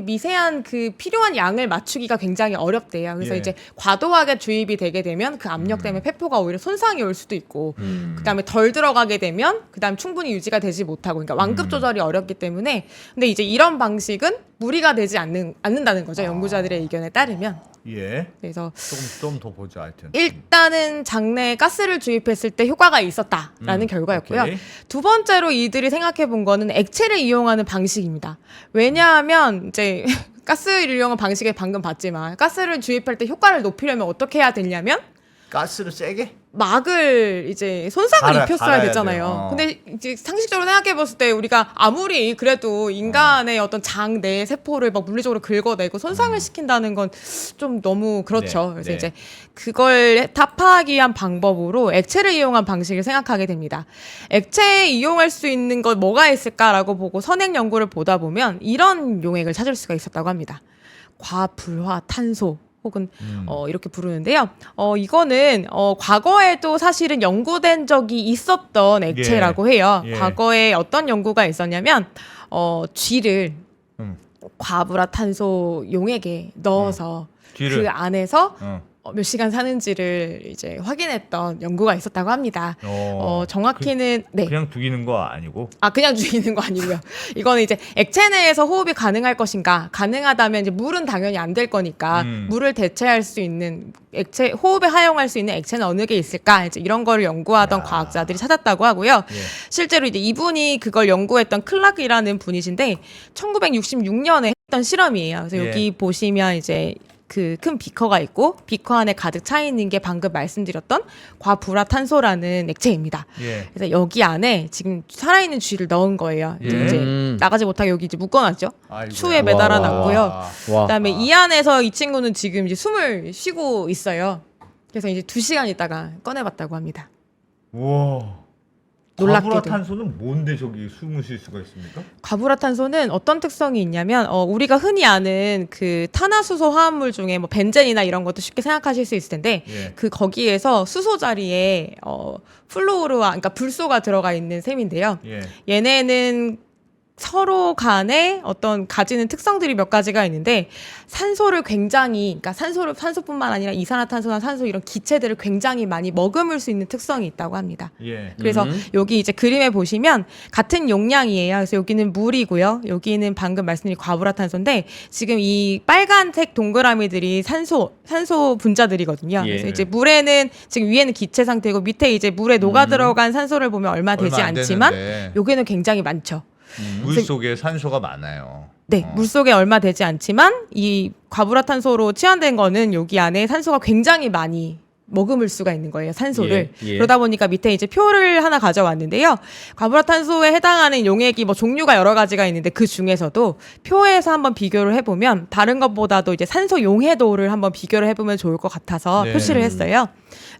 미세한 그 필요한 양을 맞추기가 굉장히 어렵대요. 그래서 예. 이제 과도하게 주입이 되게 되면 그 압력 때문에 폐포가 오히려 손상이 올 수도 있고 그다음에 덜 들어가게 되면 그다음 충분히 유지가 되지 못하고 그러니까 완급 조절이 어렵기 때문에 근데 이제 이런 방식은 무리가 되지 않는다는 거죠. 연구자들의 의견에 따르면. 예. 그래서 좀 더 보자 하여튼. 일단은 장내에 가스를 주입했을 때 효과가 있었다라는 결과였고요. 오케이. 두 번째로 이들이 생각해 본 거는 액체를 이용하는 방식입니다. 왜냐하면 이제 가스를 이용한 방식에 방금 봤지만 가스를 주입할 때 효과를 높이려면 어떻게 해야 되냐면 가스를 세게? 막을 이제 손상을 입혔어야 갈아야 됐잖아요. 돼요. 근데 이제 상식적으로 생각해 봤을 때 우리가 아무리 그래도 인간의 어떤 장 내 세포를 막 물리적으로 긁어내고 손상을 시킨다는 건 좀 너무 그렇죠. 네, 그래서 네. 이제 그걸 타파하기 위한 방법으로 액체를 이용한 방식을 생각하게 됩니다. 액체에 이용할 수 있는 것 뭐가 있을까라고 보고 선행 연구를 보다 보면 이런 용액을 찾을 수가 있었다고 합니다. 과불화탄소. 혹은 이렇게 부르는데요. 이거는 과거에도 사실은 연구된 적이 있었던 액체라고 해요. 예. 과거에 어떤 연구가 있었냐면 쥐를 음. 과불화탄소 용액에 넣어서 쥐를. 그 안에서 어. 몇 시간 사는지를 이제 확인했던 연구가 있었다고 합니다. 정확히는 네. 그냥 죽이는 거 아니고. 그냥 죽이는 거 아니고요. 이거는 이제 액체 내에서 호흡이 가능할 것인가? 가능하다면 이제 물은 당연히 안 될 거니까 물을 대체할 수 있는 액체 호흡에 하용할 수 있는 액체는 어느 게 있을까? 이제 이런 거를 연구하던 과학자들이 찾았다고 하고요. 예. 실제로 이제 이분이 그걸 연구했던 클락이라는 분이신데 1966년에 했던 실험이에요. 그래서 예. 여기 보시면 이제 그 큰 비커가 있고 비커 안에 가득 차 있는 게 방금 말씀드렸던 과불화탄소라는 액체입니다. 예. 그래서 여기 안에 지금 살아있는 쥐를 넣은 거예요. 예. 이제 나가지 못하게 여기 이제 묶어놨죠. 아이고야. 추에 매달아 놨고요. 와. 그다음에 이 안에서 이 친구는 지금 이제 숨을 쉬고 있어요. 그래서 이제 2시간 있다가 꺼내봤다고 합니다. 우와. 놀랍게도. 과불화탄소는 뭔데 저기 숨을 쉴 수가 있습니까? 과불화탄소는 어떤 특성이 있냐면 우리가 흔히 아는 그 탄화수소 화합물 중에 뭐 벤젠이나 이런 것도 쉽게 생각하실 수 있을 텐데 예. 그 거기에서 수소 자리에 플루오르와 그러니까 불소가 들어가 있는 셈인데요. 예. 얘네는 서로 간에 어떤 가지는 특성들이 몇 가지가 있는데 산소를 굉장히 그러니까 산소뿐만 아니라 이산화탄소나 산소 이런 기체들을 굉장히 많이 머금을 수 있는 특성이 있다고 합니다. 예. 그래서 여기 이제 그림에 보시면 같은 용량이에요. 그래서 여기는 물이고요. 여기는 방금 말씀드린 과불화탄소인데 지금 이 빨간색 동그라미들이 산소 분자들이거든요. 예. 그래서 이제 물에는 지금 위에는 기체 상태고 밑에 이제 물에 녹아 들어간 산소를 보면 얼마 되지 얼마 안 않지만 되는데. 여기는 굉장히 많죠. 물 속에 산소가 많아요. 네, 물속에 얼마 되지 않지만 이 과불화탄소로 치환된 거는 여기 안에 산소가 굉장히 많이 머금을 수가 있는 거예요, 산소를. 예, 예. 그러다 보니까 밑에 이제 표를 하나 가져왔는데요. 과불화탄소에 해당하는 용액이 뭐 종류가 여러 가지가 있는데 그 중에서도 표에서 한번 비교를 해보면 다른 것보다도 이제 산소 용해도를 한번 비교를 해보면 좋을 것 같아서 네. 표시를 했어요.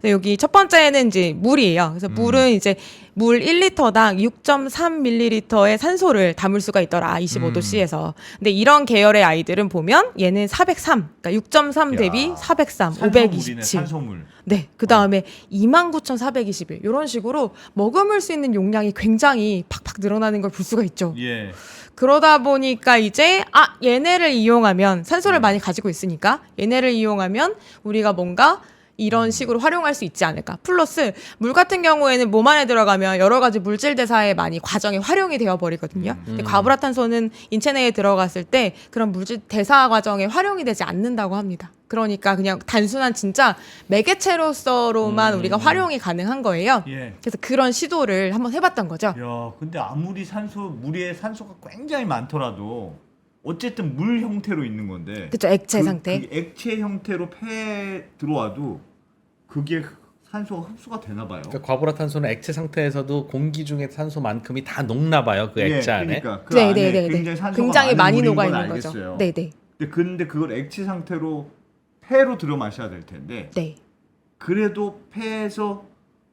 그래서 여기 첫 번째는 이제 물이에요. 그래서 물은 이제 물 1리터당 6.3ml의 산소를 담을 수가 있더라. 25도씨에서. 근데 이런 계열의 아이들은 보면 얘는 403. 그러니까 6.3 대비 야, 403, 산소물이네, 527. 산소물. 네. 그다음에 29,421. 이런 식으로 머금을 수 있는 용량이 굉장히 팍팍 늘어나는 걸 볼 수가 있죠. 예. 그러다 보니까 이제 얘네를 이용하면 산소를 많이 가지고 있으니까 얘네를 이용하면 우리가 뭔가 이런 식으로 활용할 수 있지 않을까. 플러스 물 같은 경우에는 몸 안에 들어가면 여러 가지 물질 대사에 많이 과정에 활용이 되어 버리거든요. 근데 과불화탄소는 인체 내에 들어갔을 때 그런 물질 대사 과정에 활용이 되지 않는다고 합니다. 그러니까 그냥 단순한 진짜 매개체로서로만 우리가 활용이 가능한 거예요. 예. 그래서 그런 시도를 한번 해봤던 거죠. 야, 근데 아무리 물에 산소가 굉장히 많더라도 어쨌든 물 형태로 있는 건데. 그쵸, 액체 상태. 그 액체 형태로 폐에 들어와도 그게 산소가 흡수가 되나 봐요. 그러니까 과불화탄소는 액체 상태에서도 공기 중에 산소만큼이 다 녹나 봐요. 그 액체 안에. 그러니까 그 안에 굉장히 산소가 많은 많이 물인 녹아 건 있는 알겠어요. 거죠. 네네. 근데 그걸 액체 상태로 폐로 들여 마셔야 될 텐데. 네. 그래도 폐에서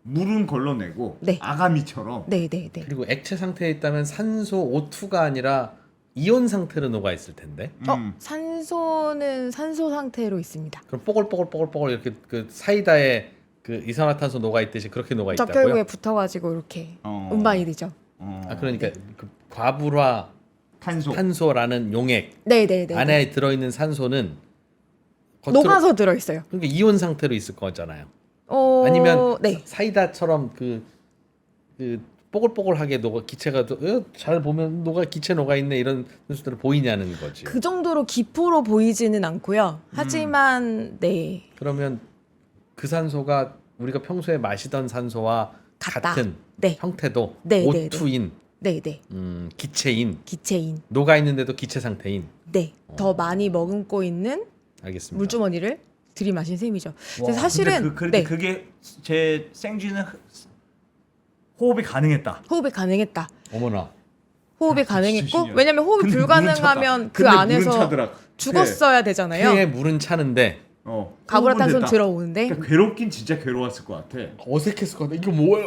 물은 걸러내고 네. 아가미처럼. 네네네. 그리고 액체 상태에 있다면 산소 O2가 아니라 이온 상태로 녹아 있을 텐데. 산소는 산소 상태로 있습니다. 그럼 뽀글뽀글 이렇게 그 사이다에 그 이산화탄소 녹아 있듯이 그렇게 녹아 있다고요? 적혈구에 붙어가지고 이렇게 운반이 되죠. 아 그러니까 그 과불화 탄소라는 용액 네네네. 안에 들어있는 산소는 녹아서 들어있어요. 그러니까 이온 상태로 있을 거잖아요. 아니면 아니면 사이다처럼 그 뽀글뽀글하게 기체가 잘 보면 기체 녹아 있네 이런 뉴스들을 보이냐는 거지. 그 정도로 기포로 보이지는 않고요. 하지만 네. 그러면 그 산소가 우리가 평소에 마시던 산소와 같은 네. 형태도 네, O2인 네네. 기체인 기체인. 녹아 있는데도 기체 상태인. 네. 더 많이 머금고 있는 알겠습니다. 물주머니를 들이마신 셈이죠. 그래서 사실은 근데 그게 제 생쥐는 호흡이 가능했다. 호흡이 가능했다. 어머나. 호흡이 진짜 가능했고 신기하다. 왜냐면 호흡이 근데 불가능하면 물은 그 근데 안에서 물은 차더라. 죽었어야 되잖아요. 폐에 물은 차는데 과불화탄소는 됐다. 들어오는데 그러니까 괴롭긴 진짜 괴로웠을 것 같아. 어색했을 것 같아. 이거 뭐야?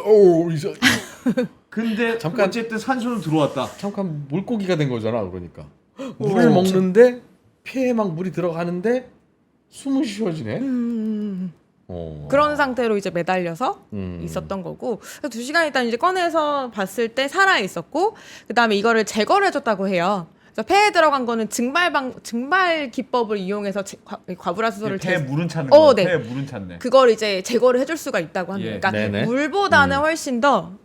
근데 잠깐. 어쨌든 산소는 들어왔다. 잠깐 물고기가 된 거잖아. 그러니까 물을 먹는데 폐에 막 물이 들어가는데 숨은 쉬워지네. 그런 상태로 이제 매달려서 있었던 거고 2시간 있다 이제 꺼내서 봤을 때 살아 있었고 그 다음에 이거를 제거를 해줬다고 해요. 그래서 폐에 들어간 거는 증발 기법을 이용해서 과불화수소를 폐에 물은 차는 거. 네. 폐에 물은 찼네. 그걸 이제 제거를 해줄 수가 있다고 합니다. 예. 그러니까 네네. 물보다는 훨씬 더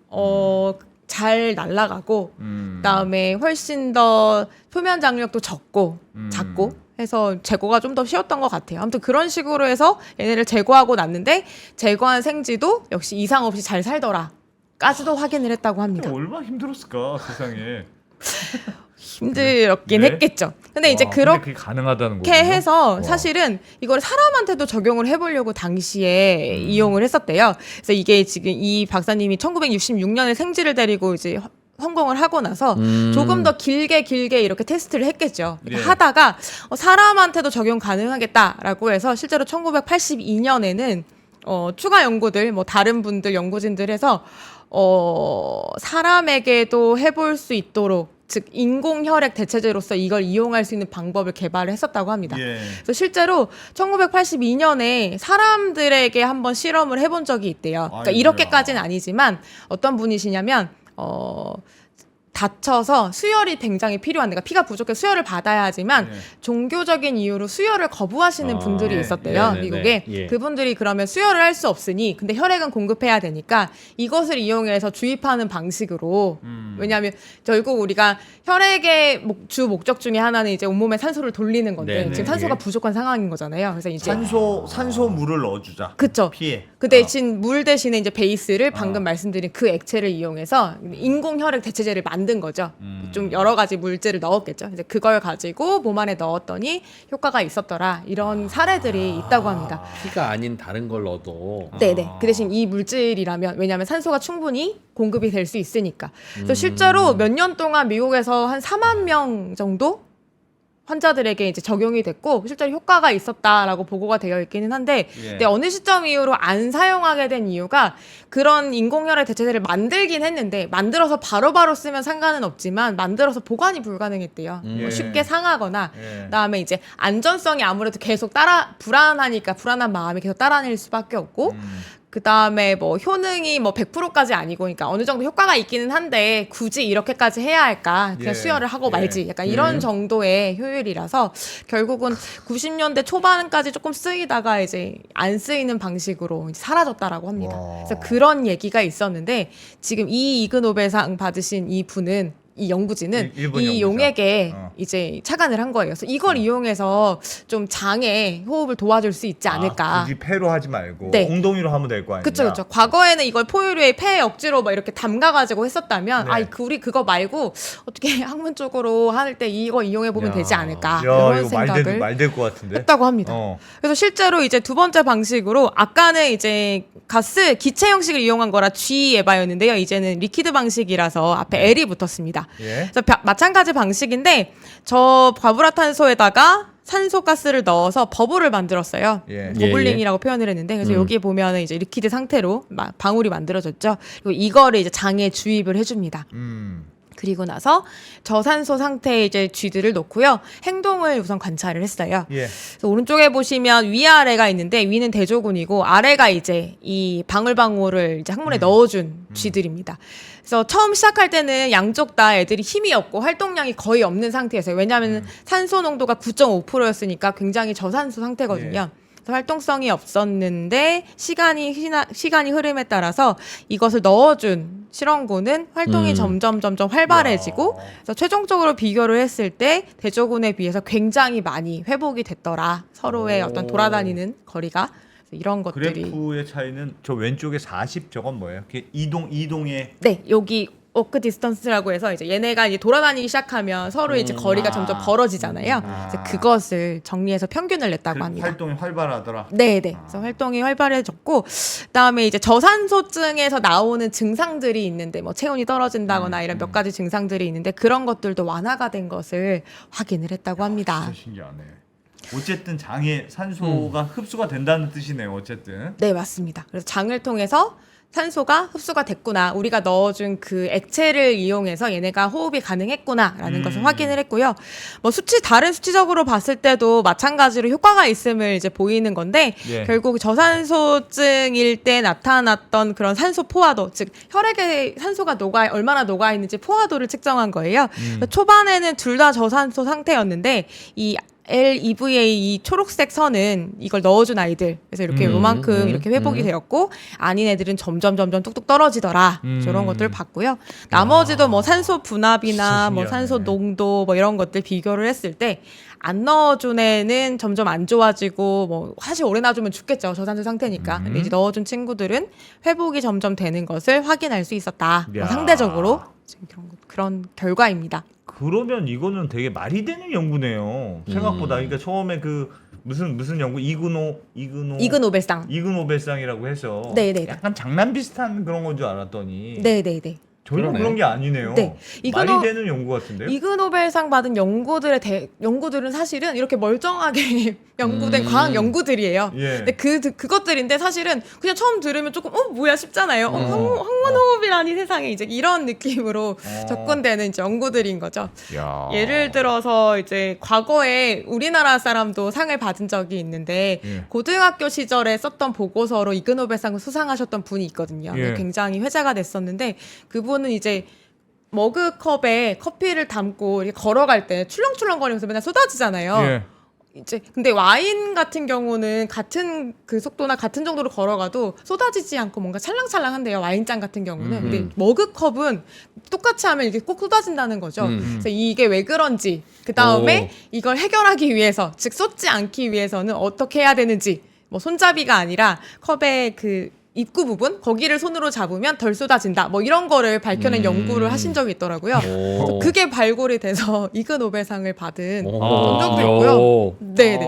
잘 날아가고 그다음에 훨씬 더 표면 장력도 작고 해서 제거가 좀 더 쉬웠던 것 같아요. 아무튼 그런 식으로 해서 얘네를 제거하고 났는데 제거한 생쥐도 역시 이상 없이 잘 살더라까지도 확인을 했다고 합니다. 얼마나 힘들었을까 세상에. 힘들었긴 네? 했겠죠. 근데 이제 근데 그게 가능하다는 그렇게 거군요. 해서 와. 사실은 이걸 사람한테도 적용을 해보려고 당시에 이용을 했었대요. 그래서 이게 지금 이 박사님이 1966년에 생쥐를 데리고 이제 성공을 하고 나서 조금 더 길게 이렇게 테스트를 했겠죠. 예. 하다가 사람한테도 적용 가능하겠다라고 해서 실제로 1982년에는 추가 연구들 뭐 다른 분들 연구진들 해서 사람에게도 해볼 수 있도록 즉 인공혈액 대체제로서 이걸 이용할 수 있는 방법을 개발을 했었다고 합니다. 예. 그래서 실제로 1982년에 사람들에게 한번 실험을 해본 적이 있대요. 그러니까 아이고야. 이렇게까지는 아니지만 어떤 분이시냐면 다쳐서 수혈이 굉장히 필요한데, 그러니까 피가 부족해서 수혈을 받아야 하지만 예. 종교적인 이유로 수혈을 거부하시는 분들이 예, 있었대요. 네네네. 미국에. 예. 그분들이 그러면 수혈을 할 수 없으니 근데 혈액은 공급해야 되니까 이것을 이용해서 주입하는 방식으로, 왜냐하면 결국 우리가 혈액의 주 목적 중에 하나는 이제 온몸에 산소를 돌리는 건데 네네. 지금 산소가 예. 부족한 상황인 거잖아요. 그래서 이제 산소물을 넣어주자. 그쵸. 피에. 그 대신 물 대신에 이제 베이스를 방금 말씀드린 그 액체를 이용해서 인공 혈액 대체제를 만든 거죠. 좀 여러 가지 물질을 넣었겠죠. 이제 그걸 가지고 몸 안에 넣었더니 효과가 있었더라. 이런 사례들이 있다고 합니다. 피가 아닌 다른 걸 넣어도 네네. 그 대신 이 물질이라면, 왜냐하면 산소가 충분히 공급이 될 수 있으니까. 그래서 실제로 몇 년 동안 미국에서 한 4만 명 정도 환자들에게 이제 적용이 됐고 실제로 효과가 있었다라고 보고가 되어 있기는 한데, 예. 근데 어느 시점 이후로 안 사용하게 된 이유가 그런 인공혈액 대체제를 만들긴 했는데 만들어서 바로바로 쓰면 상관은 없지만 만들어서 보관이 불가능했대요. 뭐 예. 쉽게 상하거나 예. 그다음에 이제 안전성이 아무래도 계속 불안하니까 불안한 마음이 계속 따라낼 수밖에 없고, 그 다음에 뭐 효능이 뭐 100%까지 아니고, 그러니까 어느 정도 효과가 있기는 한데 굳이 이렇게까지 해야 할까? 그냥 예. 수혈을 하고 예. 말지. 약간 이런 정도의 효율이라서 결국은 90년대 초반까지 조금 쓰이다가 이제 안 쓰이는 방식으로 이제 사라졌다라고 합니다. 와. 그래서 그런 얘기가 있었는데 지금 이 이그노벨상 받으신 이 분은, 이 연구진은 일본 이 연구자. 용액에 이제 착안을 한 거예요. 그래서 이걸 이용해서 좀 장에 호흡을 도와줄 수 있지 않을까. 굳이 폐로 하지 말고 네. 엉덩이로 하면 될 거 아니야. 그쵸, 그쵸. 과거에는 이걸 포유류에 폐 억지로 막 이렇게 담가가지고 했었다면, 네. 우리 그거 말고 어떻게 학문 쪽으로 할 때 이거 이용해보면 되지 않을까. 야, 이런 이거 생각을 말될 것 같은데. 했다고 합니다. 그래서 실제로 이제 두 번째 방식으로, 아까는 이제 기체 형식을 이용한 거라 G 에바였는데요. 이제는 리퀴드 방식이라서 앞에 L이 붙었습니다. 예. 그래서 마찬가지 방식인데 저 과불화탄소에다가 산소가스를 넣어서 버블을 만들었어요. 예. 버블링이라고 표현을 했는데, 그래서 여기 보면은 이제 리퀴드 상태로 방울이 만들어졌죠. 그리고 이거를 이제 장에 주입을 해줍니다. 그리고 나서 저산소 상태의 이제 쥐들을 놓고요. 행동을 우선 관찰을 했어요. 예. 그래서 오른쪽에 보시면 위아래가 있는데 위는 대조군이고 아래가 이제 이 방울방울을 이제 항문에 넣어준 쥐들입니다. 그래서 처음 시작할 때는 양쪽 다 애들이 힘이 없고 활동량이 거의 없는 상태였어요. 왜냐하면 산소 농도가 9.5%였으니까 굉장히 저산소 상태거든요. 그래서 활동성이 없었는데 시간이 흐름에 따라서 이것을 넣어준 실험군은 활동이 점점 활발해지고, 그래서 최종적으로 비교를 했을 때 대조군에 비해서 굉장히 많이 회복이 됐더라. 서로의 어떤 돌아다니는 거리가. 그래서 이런 것들이. 그래프의 차이는 저 왼쪽에 40 저건 뭐예요? 그게 이동의 네, 여기 워크 디스턴스라고 해서 이제 얘네가 이제 돌아다니기 시작하면 서로 이제 거리가 점점 벌어지잖아요. 그래서 그것을 정리해서 평균을 냈다고 합니다. 활동이 활발하더라. 네네. 그래서 활동이 활발해졌고, 그다음에 이제 저산소증에서 나오는 증상들이 있는데, 뭐 체온이 떨어진다거나 이런 몇 가지 증상들이 있는데 그런 것들도 완화가 된 것을 확인을 했다고 합니다. 진짜 신기하네. 어쨌든 장에 산소가 흡수가 된다는 뜻이네요. 어쨌든. 네, 맞습니다. 그래서 장을 통해서 산소가 흡수가 됐구나, 우리가 넣어준 그 액체를 이용해서 얘네가 호흡이 가능했구나라는 것을 확인을 했고요. 뭐 다른 수치적으로 봤을 때도 마찬가지로 효과가 있음을 이제 보이는 건데, 예. 결국 저산소증일 때 나타났던 그런 산소 포화도, 즉 혈액에 산소가 얼마나 녹아 있는지 포화도를 측정한 거예요. 그래서 초반에는 둘 다 저산소 상태였는데 이 LEVA 이 초록색 선은 이걸 넣어준 아이들, 그래서 이렇게 요만큼 이렇게 회복이 되었고, 아닌 애들은 점점 뚝뚝 떨어지더라. 저런 것들 봤고요. 나머지도 뭐 산소 분압이나 뭐 산소 농도 뭐 이런 것들 비교를 했을 때 안 넣어준 애는 점점 안 좋아지고, 뭐 사실 오래 놔주면 죽겠죠, 저산소 상태니까. 근데 이제 넣어준 친구들은 회복이 점점 되는 것을 확인할 수 있었다. 뭐 야. 상대적으로 지금 그런 결과입니다. 그러면 이거는 되게 말이 되는 연구네요. 생각보다. 그러니까 처음에 그 무슨 연구 이그노벨상. 이그노벨상이라고 해서 네네네. 약간 장난 비슷한 그런 건 줄 알았더니 네네네. 전혀 그러네. 그런 게 아니네요. 네. 말이 이그노- 되는 연구 같은데요? 이그노벨상 받은 연구들은 사실은 이렇게 멀쩡하게 연구된 과학 연구들이에요. 예. 근데 그것들인데 사실은 그냥 처음 들으면 조금 뭐야 싶잖아요. 항문호흡이라니 세상에 이제 이런 느낌으로 접근되는 이제 연구들인 거죠. 야. 예를 들어서 이제 과거에 우리나라 사람도 상을 받은 적이 있는데 예. 고등학교 시절에 썼던 보고서로 이그노벨상을 수상하셨던 분이 있거든요. 예. 굉장히 회자가 됐었는데 그분은 이제 머그컵에 커피를 담고 이렇게 걸어갈 때 출렁출렁거리면서 맨날 쏟아지잖아요. 예. 이제 근데 와인 같은 경우는 같은 그 속도나 같은 정도로 걸어가도 쏟아지지 않고 뭔가 찰랑찰랑한데요. 와인잔 같은 경우는. 근데 머그컵은 똑같이 하면 이게 꼭 쏟아진다는 거죠. 그래서 이게 왜 그런지 그 다음에 이걸 해결하기 위해서 즉 쏟지 않기 위해서는 어떻게 해야 되는지 뭐 손잡이가 아니라 컵의 그 입구 부분 거기를 손으로 잡으면 덜 쏟아진다. 뭐 이런 거를 밝혀낸 연구를 하신 적이 있더라고요. 그래서 그게 발굴이 돼서 이그노벨상을 받은 그런 적도 있고요. 네네.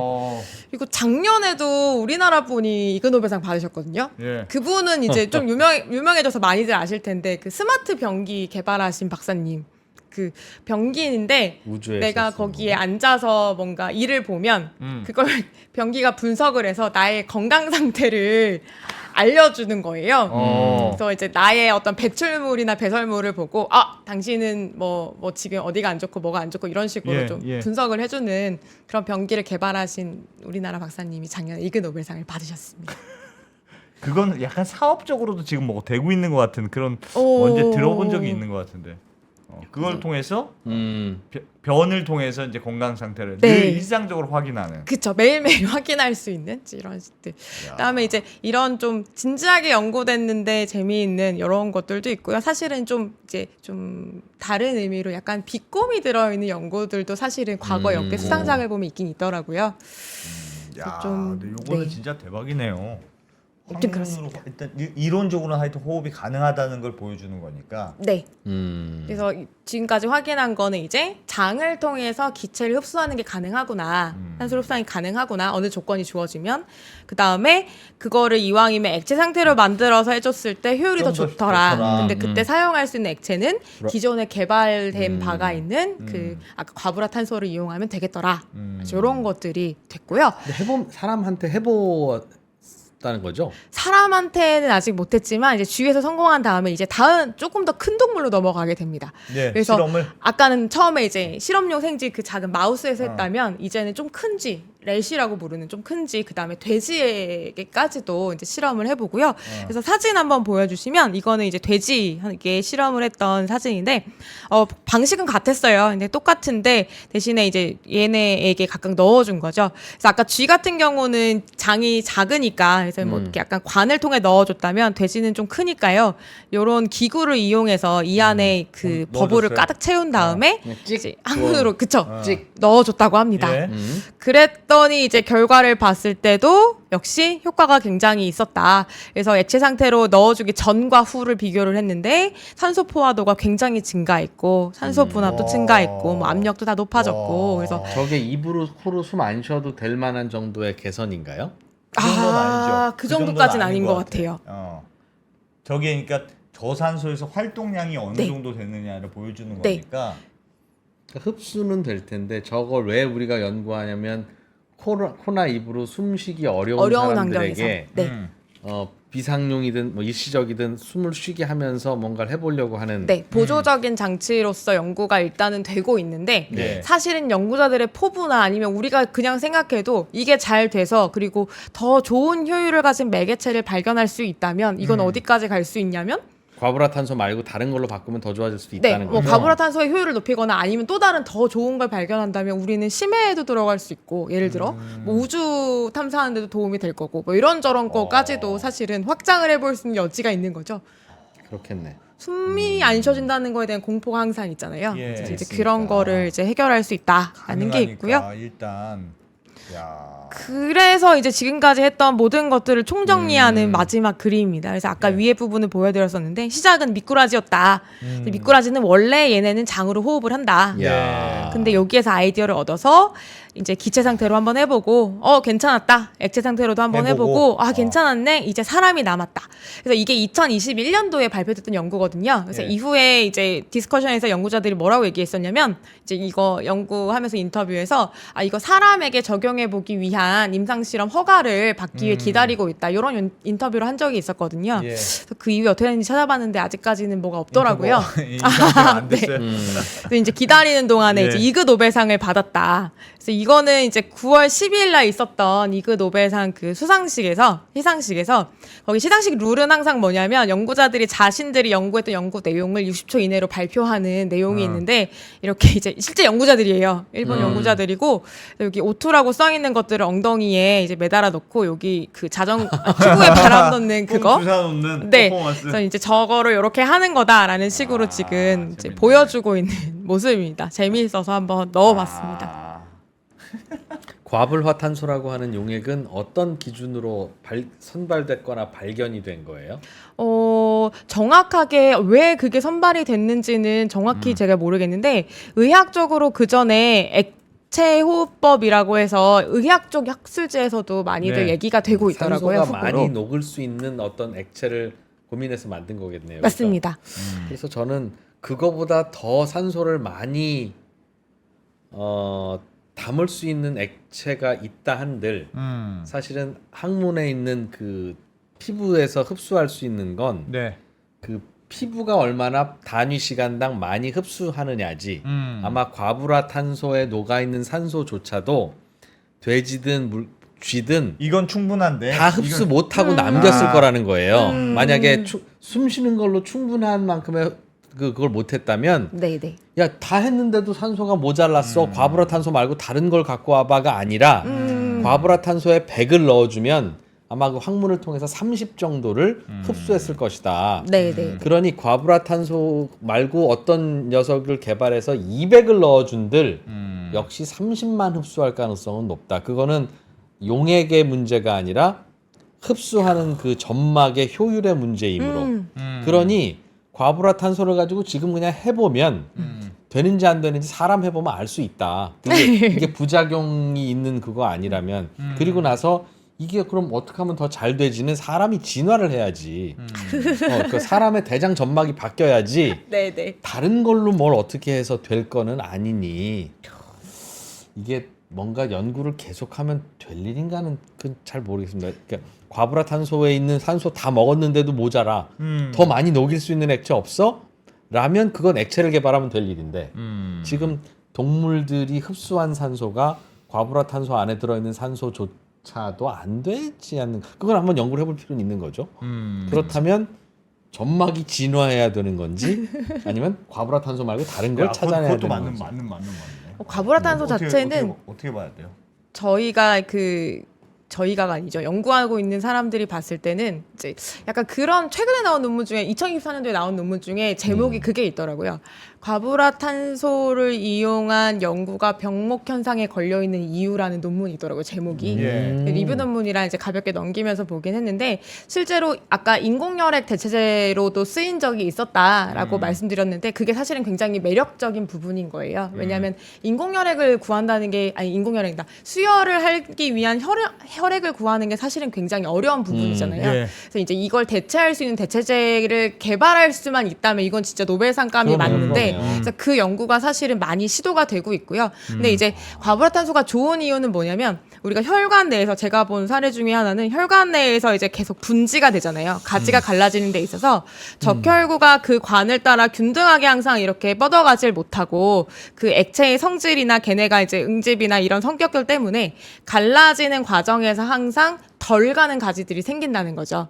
그리고 작년에도 우리나라 분이 이그노벨상 받으셨거든요. 예. 그분은 이제 좀 유명해져서 많이들 아실 텐데 그 스마트 변기 개발하신 박사님. 그 변기인데 우주에서 내가 쓰는 거기에 앉아서 뭔가 일을 보면 그걸 변기가 분석을 해서 나의 건강 상태를 알려주는 거예요. 그래서 이제 나의 어떤 배출물이나 배설물을 보고 당신은 뭐 지금 어디가 안 좋고 뭐가 안 좋고 이런 식으로 좀 분석을 해주는 그런 변기를 개발하신 우리나라 박사님이 작년에 이그노벨상을 받으셨습니다. 그건 약간 사업적으로도 지금 뭐 되고 있는 것 같은 그런 오. 언제 들어본 적이 있는 것 같은데. 그걸 통해서 변을 통해서 이제 건강 상태를 네. 늘 일상적으로 확인하는. 그쵸. 매일매일 확인할 수 있는 이런 식들. 그다음에 이제 이런 좀 진지하게 연구됐는데 재미있는 이런 것들도 있고요. 사실은 좀 이제 좀 다른 의미로 약간 비꼼이 들어있는 연구들도 사실은 과거 역대 수상작을 보면 있긴 있더라고요. 야, 좀, 근데 요거는 네. 진짜 대박이네요. 좀 항문으로 일단 이론적으로는 하여튼 호흡이 가능하다는 걸 보여주는 거니까. 네. 그래서 지금까지 확인한 거는 이제 장을 통해서 기체를 흡수하는 게 가능하구나. 산소 흡수하기 가능하구나. 어느 조건이 주어지면. 그 다음에 그거를 이왕이면 액체 상태로 만들어서 해줬을 때 효율이 더 좀더 좋더라. 좋더라. 근데 그때 사용할 수 있는 액체는 기존에 개발된 바가 있는 그 아까 과불화탄소를 이용하면 되겠더라. 이런 것들이 됐고요. 근데 사람한테 해보았다는 거죠? 사람한테는 아직 못했지만 이제 주위에서 성공한 다음에 이제 다음 조금 더 큰 동물로 넘어가게 됩니다. 네, 그래서 실험을 아까는 처음에 이제 실험용 생쥐 그 작은 마우스에서 했다면 이제는 좀 큰 쥐, 렛이라고 부르는 좀 큰 쥐, 그 다음에 돼지에게까지도 이제 실험을 해보고요. 그래서 사진 한번 보여주시면 이거는 이제 돼지에게 실험을 했던 사진인데 방식은 같았어요. 근데 똑같은데 대신에 이제 얘네에게 각각 넣어준 거죠. 그래서 아까 쥐 같은 경우는 장이 작으니까 그래서 뭐 이렇게 약간 관을 통해 넣어줬다면 돼지는 좀 크니까요. 요런 기구를 이용해서 이 안에 그 버블을 넣어줬어요? 가득 채운 다음에 그냥 찍. 이제 항문으로 그쵸? 찍. 넣어줬다고 합니다. 예. 그랬더니 이제 결과를 봤을 때도 역시 효과가 굉장히 있었다. 그래서 액체 상태로 넣어주기 전과 후를 비교를 했는데 산소 포화도가 굉장히 증가했고 산소 분압도 증가했고 뭐 압력도 다 높아졌고 그래서 저게 입으로 코로 숨 안 쉬어도 될 만한 정도의 개선인가요? 그 정도는 아니죠. 그 정도까지는 정도는 아닌 것 같아요. 저게 그러니까 저산소에서 활동량이 어느 네. 정도 되느냐를 보여주는 네. 거니까. 그러니까 흡수는 될 텐데 저걸 왜 우리가 연구하냐면 코나 입으로 숨쉬기 어려운 사람들에게 환경에서. 네. 비상용이든 뭐 일시적이든 숨을 쉬게 하면서 뭔가를 해보려고 하는. 네, 보조적인 장치로서 연구가 일단은 되고 있는데 네. 사실은 연구자들의 포부나 아니면 우리가 그냥 생각해도 이게 잘 돼서 그리고 더 좋은 효율을 가진 매개체를 발견할 수 있다면 이건 어디까지 갈 수 있냐면 과불화탄소 말고 다른 걸로 바꾸면 더 좋아질 수도 네, 있다는 뭐 거죠. 과불화탄소의 효율을 높이거나 아니면 또 다른 더 좋은 걸 발견한다면 우리는 심해에도 들어갈 수 있고 예를 들어 뭐 우주 탐사하는데도 도움이 될 거고 뭐 이런저런 거까지도 사실은 확장을 해볼 수 있는 여지가 있는 거죠. 그렇겠네. 숨이 안 쉬어진다는 거에 대한 공포가 항상 있잖아요. 예, 그래서 이제 있으니까. 그런 거를 이제 해결할 수 있다라는 게 있고요. 가능하니까 일단 그래서 이제 지금까지 했던 모든 것들을 총정리하는 마지막 그림입니다. 그래서 아까 위에 부분을 보여드렸었는데 시작은 미꾸라지였다. 근데 미꾸라지는 원래 얘네는 장으로 호흡을 한다. 야. 근데 여기에서 아이디어를 얻어서 이제 기체 상태로 한번 해보고 괜찮았다. 액체 상태로도 한번 해보고 괜찮았네. 이제 사람이 남았다. 그래서 이게 2021년도에 발표됐던 연구거든요. 그래서 이후에 이제 디스커션에서 연구자들이 뭐라고 얘기했었냐면 이제 이거 연구하면서 인터뷰에서 이거 사람에게 적용해보기 위한 임상실험 허가를 받기 위해 기다리고 있다. 이런 인터뷰를 한 적이 있었거든요. 그래서 그 이후에 어떻게 됐는지 찾아봤는데 아직까지는 뭐가 없더라고요. 안 됐어요. 그래서 이제 기다리는 동안에 이제 이그 노벨상을 받았다. 그래서 이거는 이제 9월 12일 날 있었던 이그 노벨상 그 시상식에서 거기 시상식 룰은 항상 뭐냐면 연구자들이 자신들이 연구했던 연구 내용을 60초 이내로 발표하는 내용이 있는데 이렇게 이제 실제 연구자들이에요. 일본 연구자들이고 여기 오투라고 써 있는 것들을 엉덩이에 이제 매달아 놓고 여기 그 피부에 바람 넣는 그거 주사 놓는 네. 퍼포먼스. 그래서 이제 저거를 이렇게 하는 거다라는 식으로 지금 이제 보여주고 있는 모습입니다. 재미있어서 한번 넣어봤습니다. 과불화탄소라고 하는 용액은 어떤 기준으로 선발됐거나 발견이 된 거예요? 정확하게 왜 그게 선발이 됐는지는 정확히 제가 모르겠는데 의학적으로 그 전에 액체 호흡법이라고 해서 의학 쪽 학술지에서도 많이들 얘기가 되고 있더라고요. 산소가 많이 녹을 수 있는 어떤 액체를 고민해서 만든 거겠네요. 맞습니다. 그래서 저는 그거보다 더 산소를 많이 담을 수 있는 액체가 있다 한들 사실은 항문에 있는 그 피부에서 흡수할 수 있는 건 그 피부가 얼마나 단위 시간당 많이 흡수하느냐지 아마 과불화탄소에 녹아 있는 산소조차도 돼지든 쥐든 이건 충분한데 다 흡수 못하고 남겼을 거라는 거예요. 만약에 숨 쉬는 걸로 충분한 만큼의 그걸 못했다면 네네. 야, 다 했는데도 산소가 모자랐어. 과불화탄소 말고 다른 걸 갖고 와봐가 아니라 과불화탄소에 100을 넣어주면 아마 그 항문을 통해서 30 정도를 흡수했을 것이다. 네네. 그러니 과불화탄소 말고 어떤 녀석을 개발해서 200을 넣어준들 역시 30만 흡수할 가능성은 높다. 그거는 용액의 문제가 아니라 흡수하는 그 점막의 효율의 문제이므로. 그러니 과불화탄소를 가지고 지금 그냥 해보면 되는지 안 되는지 사람 해보면 알 수 있다. 이게 부작용이 있는 그거 아니라면. 그리고 나서 이게 그럼 어떻게 하면 더 잘 되지는 사람이 진화를 해야지. 그 사람의 대장 점막이 바뀌어야지. 네네. 다른 걸로 뭘 어떻게 해서 될 거는 아니니. 이게 뭔가 연구를 계속하면 될 일인가는 잘 모르겠습니다. 그러니까 과불화탄소에 있는 산소 다 먹었는데도 모자라. 더 많이 녹일 수 있는 액체 없어? 라면 그건 액체를 개발하면 될 일인데 지금 동물들이 흡수한 산소가 과불화탄소 안에 들어있는 산소조차도 안 되지 않는 그건 한번 연구를 해볼 필요는 있는 거죠. 그렇다면 점막이 진화해야 되는 건지 아니면 과불화탄소 말고 다른 걸 찾아내야 되는 건지. 맞는. 과불화탄소 자체는 어떻게 봐야 돼요? 저희가 아니죠. 연구하고 있는 사람들이 봤을 때는 이제 약간 그런 최근에 나온 논문 중에 2024년도에 나온 논문 중에 제목이 그게 있더라고요. 과불화탄소를 이용한 연구가 병목 현상에 걸려 있는 이유라는 논문이 있더라고요. 제목이. 리뷰 논문이랑 이제 가볍게 넘기면서 보긴 했는데 실제로 아까 인공혈액 대체제로도 쓰인 적이 있었다라고 말씀드렸는데 그게 사실은 굉장히 매력적인 부분인 거예요. 왜냐하면 인공혈액을 구한다는 게 인공혈액이다. 수혈을 하기 위한 혈액을 구하는 게 사실은 굉장히 어려운 부분이잖아요. 그래서 이제 이걸 대체할 수 있는 대체제를 개발할 수만 있다면 이건 진짜 노벨상감이 맞는데 그래서 그 연구가 사실은 많이 시도가 되고 있고요. 근데 이제 과불화탄소가 좋은 이유는 뭐냐면 우리가 혈관 내에서 제가 본 사례 중에 하나는 혈관 내에서 이제 계속 분지가 되잖아요. 가지가 갈라지는 데 있어서 적혈구가 그 관을 따라 균등하게 항상 이렇게 뻗어가질 못하고 그 액체의 성질이나 걔네가 이제 응집이나 이런 성격들 때문에 갈라지는 과정에서 항상 덜 가는 가지들이 생긴다는 거죠.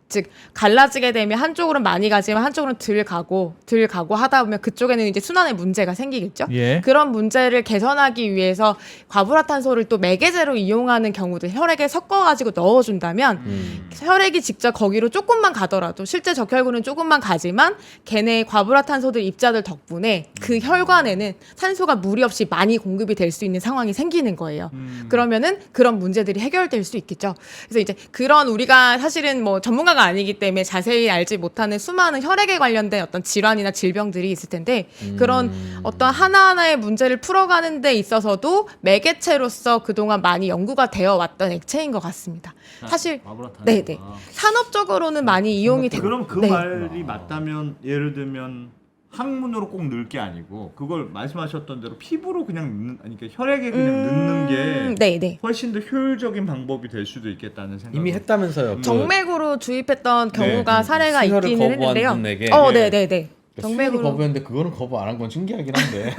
즉 갈라지게 되면 한쪽으로는 많이 가지만 한쪽으로는 덜 가고 하다 보면 그쪽에는 이제 순환의 문제가 생기겠죠. 그런 문제를 개선하기 위해서 과불화탄소를 또 매개제로 이용하는 경우도 혈액에 섞어가지고 넣어준다면 혈액이 직접 거기로 조금만 가더라도 실제 적혈구는 조금만 가지만 걔네 과불화탄소들 입자들 덕분에 그 혈관에는 산소가 무리 없이 많이 공급이 될 수 있는 상황이 생기는 거예요. 그러면은 그런 문제들이 해결될 수 있겠죠. 그래서 이제 그런 우리가 사실은 뭐 전문가가 아니기 때문에 자세히 알지 못하는 수많은 혈액에 관련된 어떤 질환이나 질병들이 있을 텐데 그런 어떤 하나하나의 문제를 풀어가는 데 있어서도 매개체로서 그동안 많이 연구가 되어 왔던 액체인 것 같습니다. 사실 네네 산업적으로는 많이 이용이 되고 그럼 그 네. 말이 맞다면 예를 들면 항문으로 꼭 넣을 게 아니고 그걸 말씀하셨던 대로 피부로 그냥 넣는 아니 그러니까 혈액에 그냥 넣는 게 네네. 훨씬 더 효율적인 방법이 될 수도 있겠다는 생각. 이미 했다면서요. 정맥으로 주입했던 경우가 네. 사례가 수혈을 있기는 거부한 했는데요. 분에게 네네네. 정맥으로 정맥으로 거부했는데 그거는 거부 안 한 건 신기하긴 한데.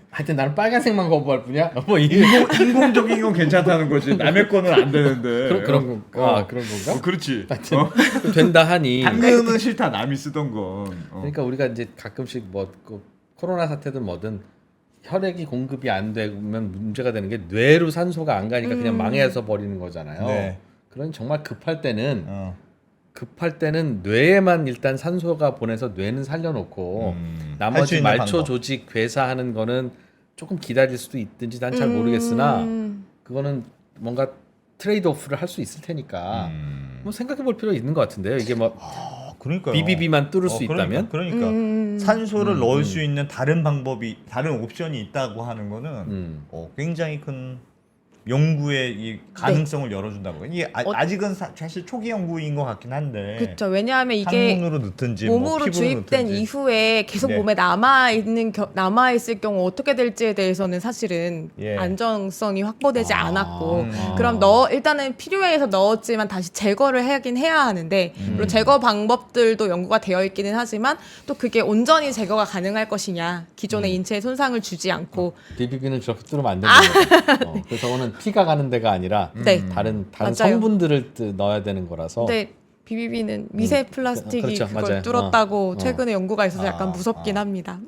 하여튼 나는 빨간색만 거부할 뿐이야. 뭐 인공적인 건 괜찮다는 거지. 남의 거는 안 되는데. 그런 건가? 그런 건가? 그렇지. 된다 하니. 당근은 싫다. 남이 쓰던 건. 그러니까 우리가 이제 가끔씩 그 코로나 사태든 뭐든 혈액이 공급이 안 되면 문제가 되는 게 뇌로 산소가 안 가니까 그냥 망해서 버리는 거잖아요. 네. 그런 정말 급할 때는 뇌에만 일단 산소가 보내서 뇌는 살려놓고 할수 나머지 있는 말초 방법. 조직 괴사하는 거는 조금 기다릴 수도 있든지 난 잘 모르겠으나 그거는 뭔가 트레이드 오프를 할 수 있을 테니까 뭐 생각해 볼 필요 있는 것 같은데요. 이게 뭐 그러니까요. BBB만 뚫을 수 있다면 그러니까 산소를 넣을 수 있는 다른 방법이 다른 옵션이 있다고 하는 거는 굉장히 큰 연구의 이 가능성을 열어준다고. 이게 아직은 사실 초기 연구인 것 같긴 한데. 그렇죠. 왜냐하면 이게 항문으로 넣든지 몸으로 뭐 피부로 주입된 넣든지. 이후에 계속 네. 몸에 남아 있을 경우 어떻게 될지에 대해서는 사실은 예. 안정성이 확보되지 않았고 아. 그럼 일단은 필요해서 넣었지만 다시 제거를 하긴 해야 하는데 물론 제거 방법들도 연구가 되어 있기는 하지만 또 그게 온전히 제거가 가능할 것이냐 기존의 인체에 손상을 주지 않고 BBB는 저렇게 뚫으면 안 되는 거죠. 그래서 오는 피가 가는 데가 아니라 네. 다른 맞아요. 성분들을 넣어야 되는 거라서. 근데 BBB는 미세 플라스틱이 그렇죠. 그걸 맞아요. 뚫었다고 최근에 연구가 있어서 약간 무섭긴 합니다.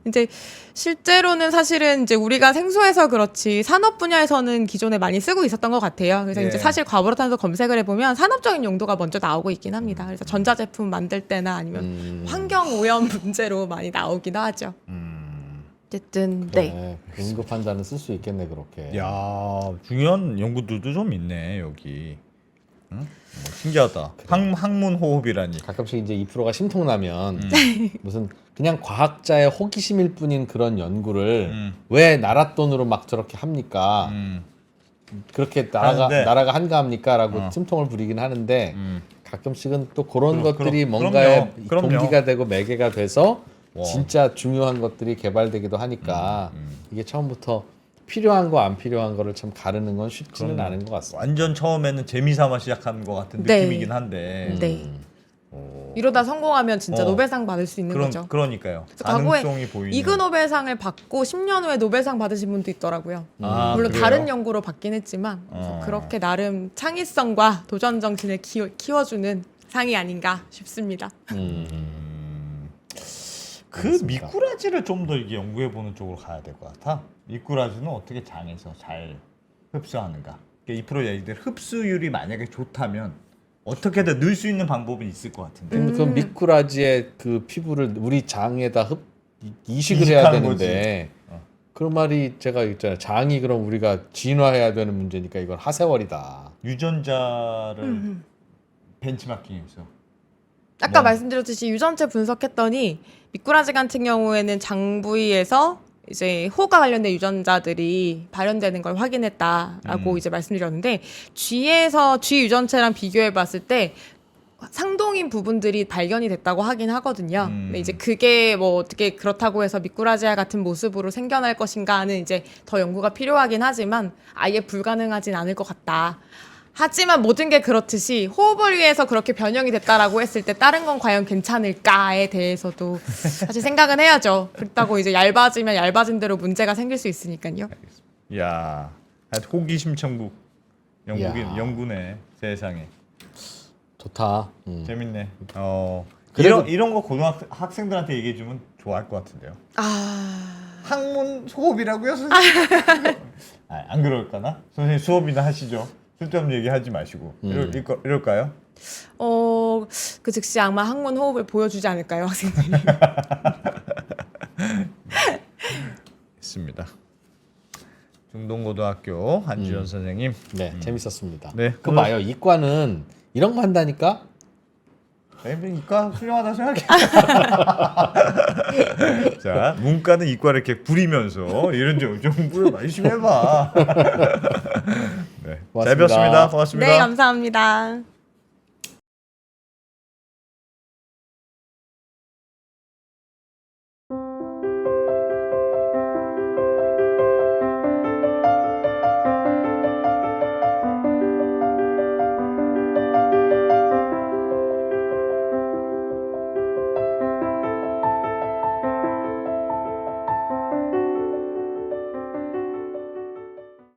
이제 실제로는 사실은 이제 우리가 생소해서 그렇지 산업 분야에서는 기존에 많이 쓰고 있었던 것 같아요. 그래서 예. 이제 사실 과부로탄소 검색을 해보면 산업적인 용도가 먼저 나오고 있긴 합니다. 그래서 전자제품 만들 때나 아니면 환경 오염 문제로 많이 나오긴 하죠. 어쨌든 네. 응급 환자는 쓸 수 있겠네 그렇게. 야 중요한 연구들도 좀 있네 여기. 응? 신기하다. 항문 호흡이라니. 가끔씩 이제 2%가 심통나면 무슨 그냥 과학자의 호기심일 뿐인 그런 연구를 왜 나라 돈으로 막 저렇게 합니까? 그렇게 하는데. 나라가 한가합니까?라고 심통을 부리긴 하는데 가끔씩은 또 그런 것들이 그럼요. 뭔가의 그럼요. 동기가 되고 매개가 돼서 와. 진짜 중요한 것들이 개발되기도 하니까 이게 처음부터 필요한 거 안 필요한 거를 참 가르는 건 쉽지는 않은 것 같습니다. 완전 처음에는 재미삼아 시작한 것 같은 네. 느낌이긴 한데. 네. 이러다 성공하면 진짜 노벨상 받을 수 있는 거죠. 그러니까요. 그래서 과거에 가능성이 보이는. 이그 노벨상을 받고 10년 후에 노벨상 받으신 분도 있더라고요. 아, 물론 그래요? 다른 연구로 받긴 했지만 그래서 그렇게 나름 창의성과 도전 정신을 키워주는 상이 아닌가 싶습니다. 그 알겠습니다. 미꾸라지를 좀 더 이게 연구해 보는 쪽으로 가야 될 것 같아. 미꾸라지는 어떻게 장에서 잘 흡수하는가? 그러니까 2% 얘기들 흡수율이 만약에 좋다면 어떻게든 넣을 수 있는 방법은 있을 것 같은데. 근데 그 미꾸라지의 그 피부를 우리 장에다 이식을 해야 이식하는 되는데 그런 말이 제가 있잖아요. 장이 그럼 우리가 진화해야 되는 문제니까 이건 하세월이다. 유전자를 벤치마킹해서. 아까 말씀드렸듯이 유전체 분석했더니 미꾸라지 같은 경우에는 장 부위에서 이제 호가 관련된 유전자들이 발현되는 걸 확인했다라고 이제 말씀드렸는데 쥐 유전체랑 비교해 봤을 때 상동인 부분들이 발견이 됐다고 하긴 하거든요. 근데 이제 그게 뭐 어떻게 그렇다고 해서 미꾸라지와 같은 모습으로 생겨날 것인가는 이제 더 연구가 필요하긴 하지만 아예 불가능하진 않을 것 같다. 하지만 모든 게 그렇듯이 호흡을 위해서 그렇게 변형이 됐다라고 했을 때 다른 건 과연 괜찮을까에 대해서도 사실 생각은 해야죠. 그렇다고 이제 얇아지면 얇아진 대로 문제가 생길 수 있으니까요. 야, 호기심 천국 야. 연구네 세상에. 좋다. 재밌네. 그래도- 이런 거 고등학생들한테 얘기해 주면 좋아할 것 같은데요. 아, 항문 호흡이라고요, 선생님? 안 그럴까나? 선생님 수업이나 하시죠. 쓸데없는 얘기 하지 마시고. 이럴까요? 그 즉시 아마 항문 호흡을 보여주지 않을까요, 학생들이? 있습니다. 중동고등학교 한주연 선생님. 네, 재밌었습니다. 네, 그 봐요. 이과는 이런 거 한다니까. 이과 훌륭하다 생각해. 자, 문과는 이과를 이렇게 부리면서 이런 좀 공부를 많이 좀 해봐. 네, 잘 고맙습니다. 배웠습니다. 고맙습니다. 네, 감사합니다.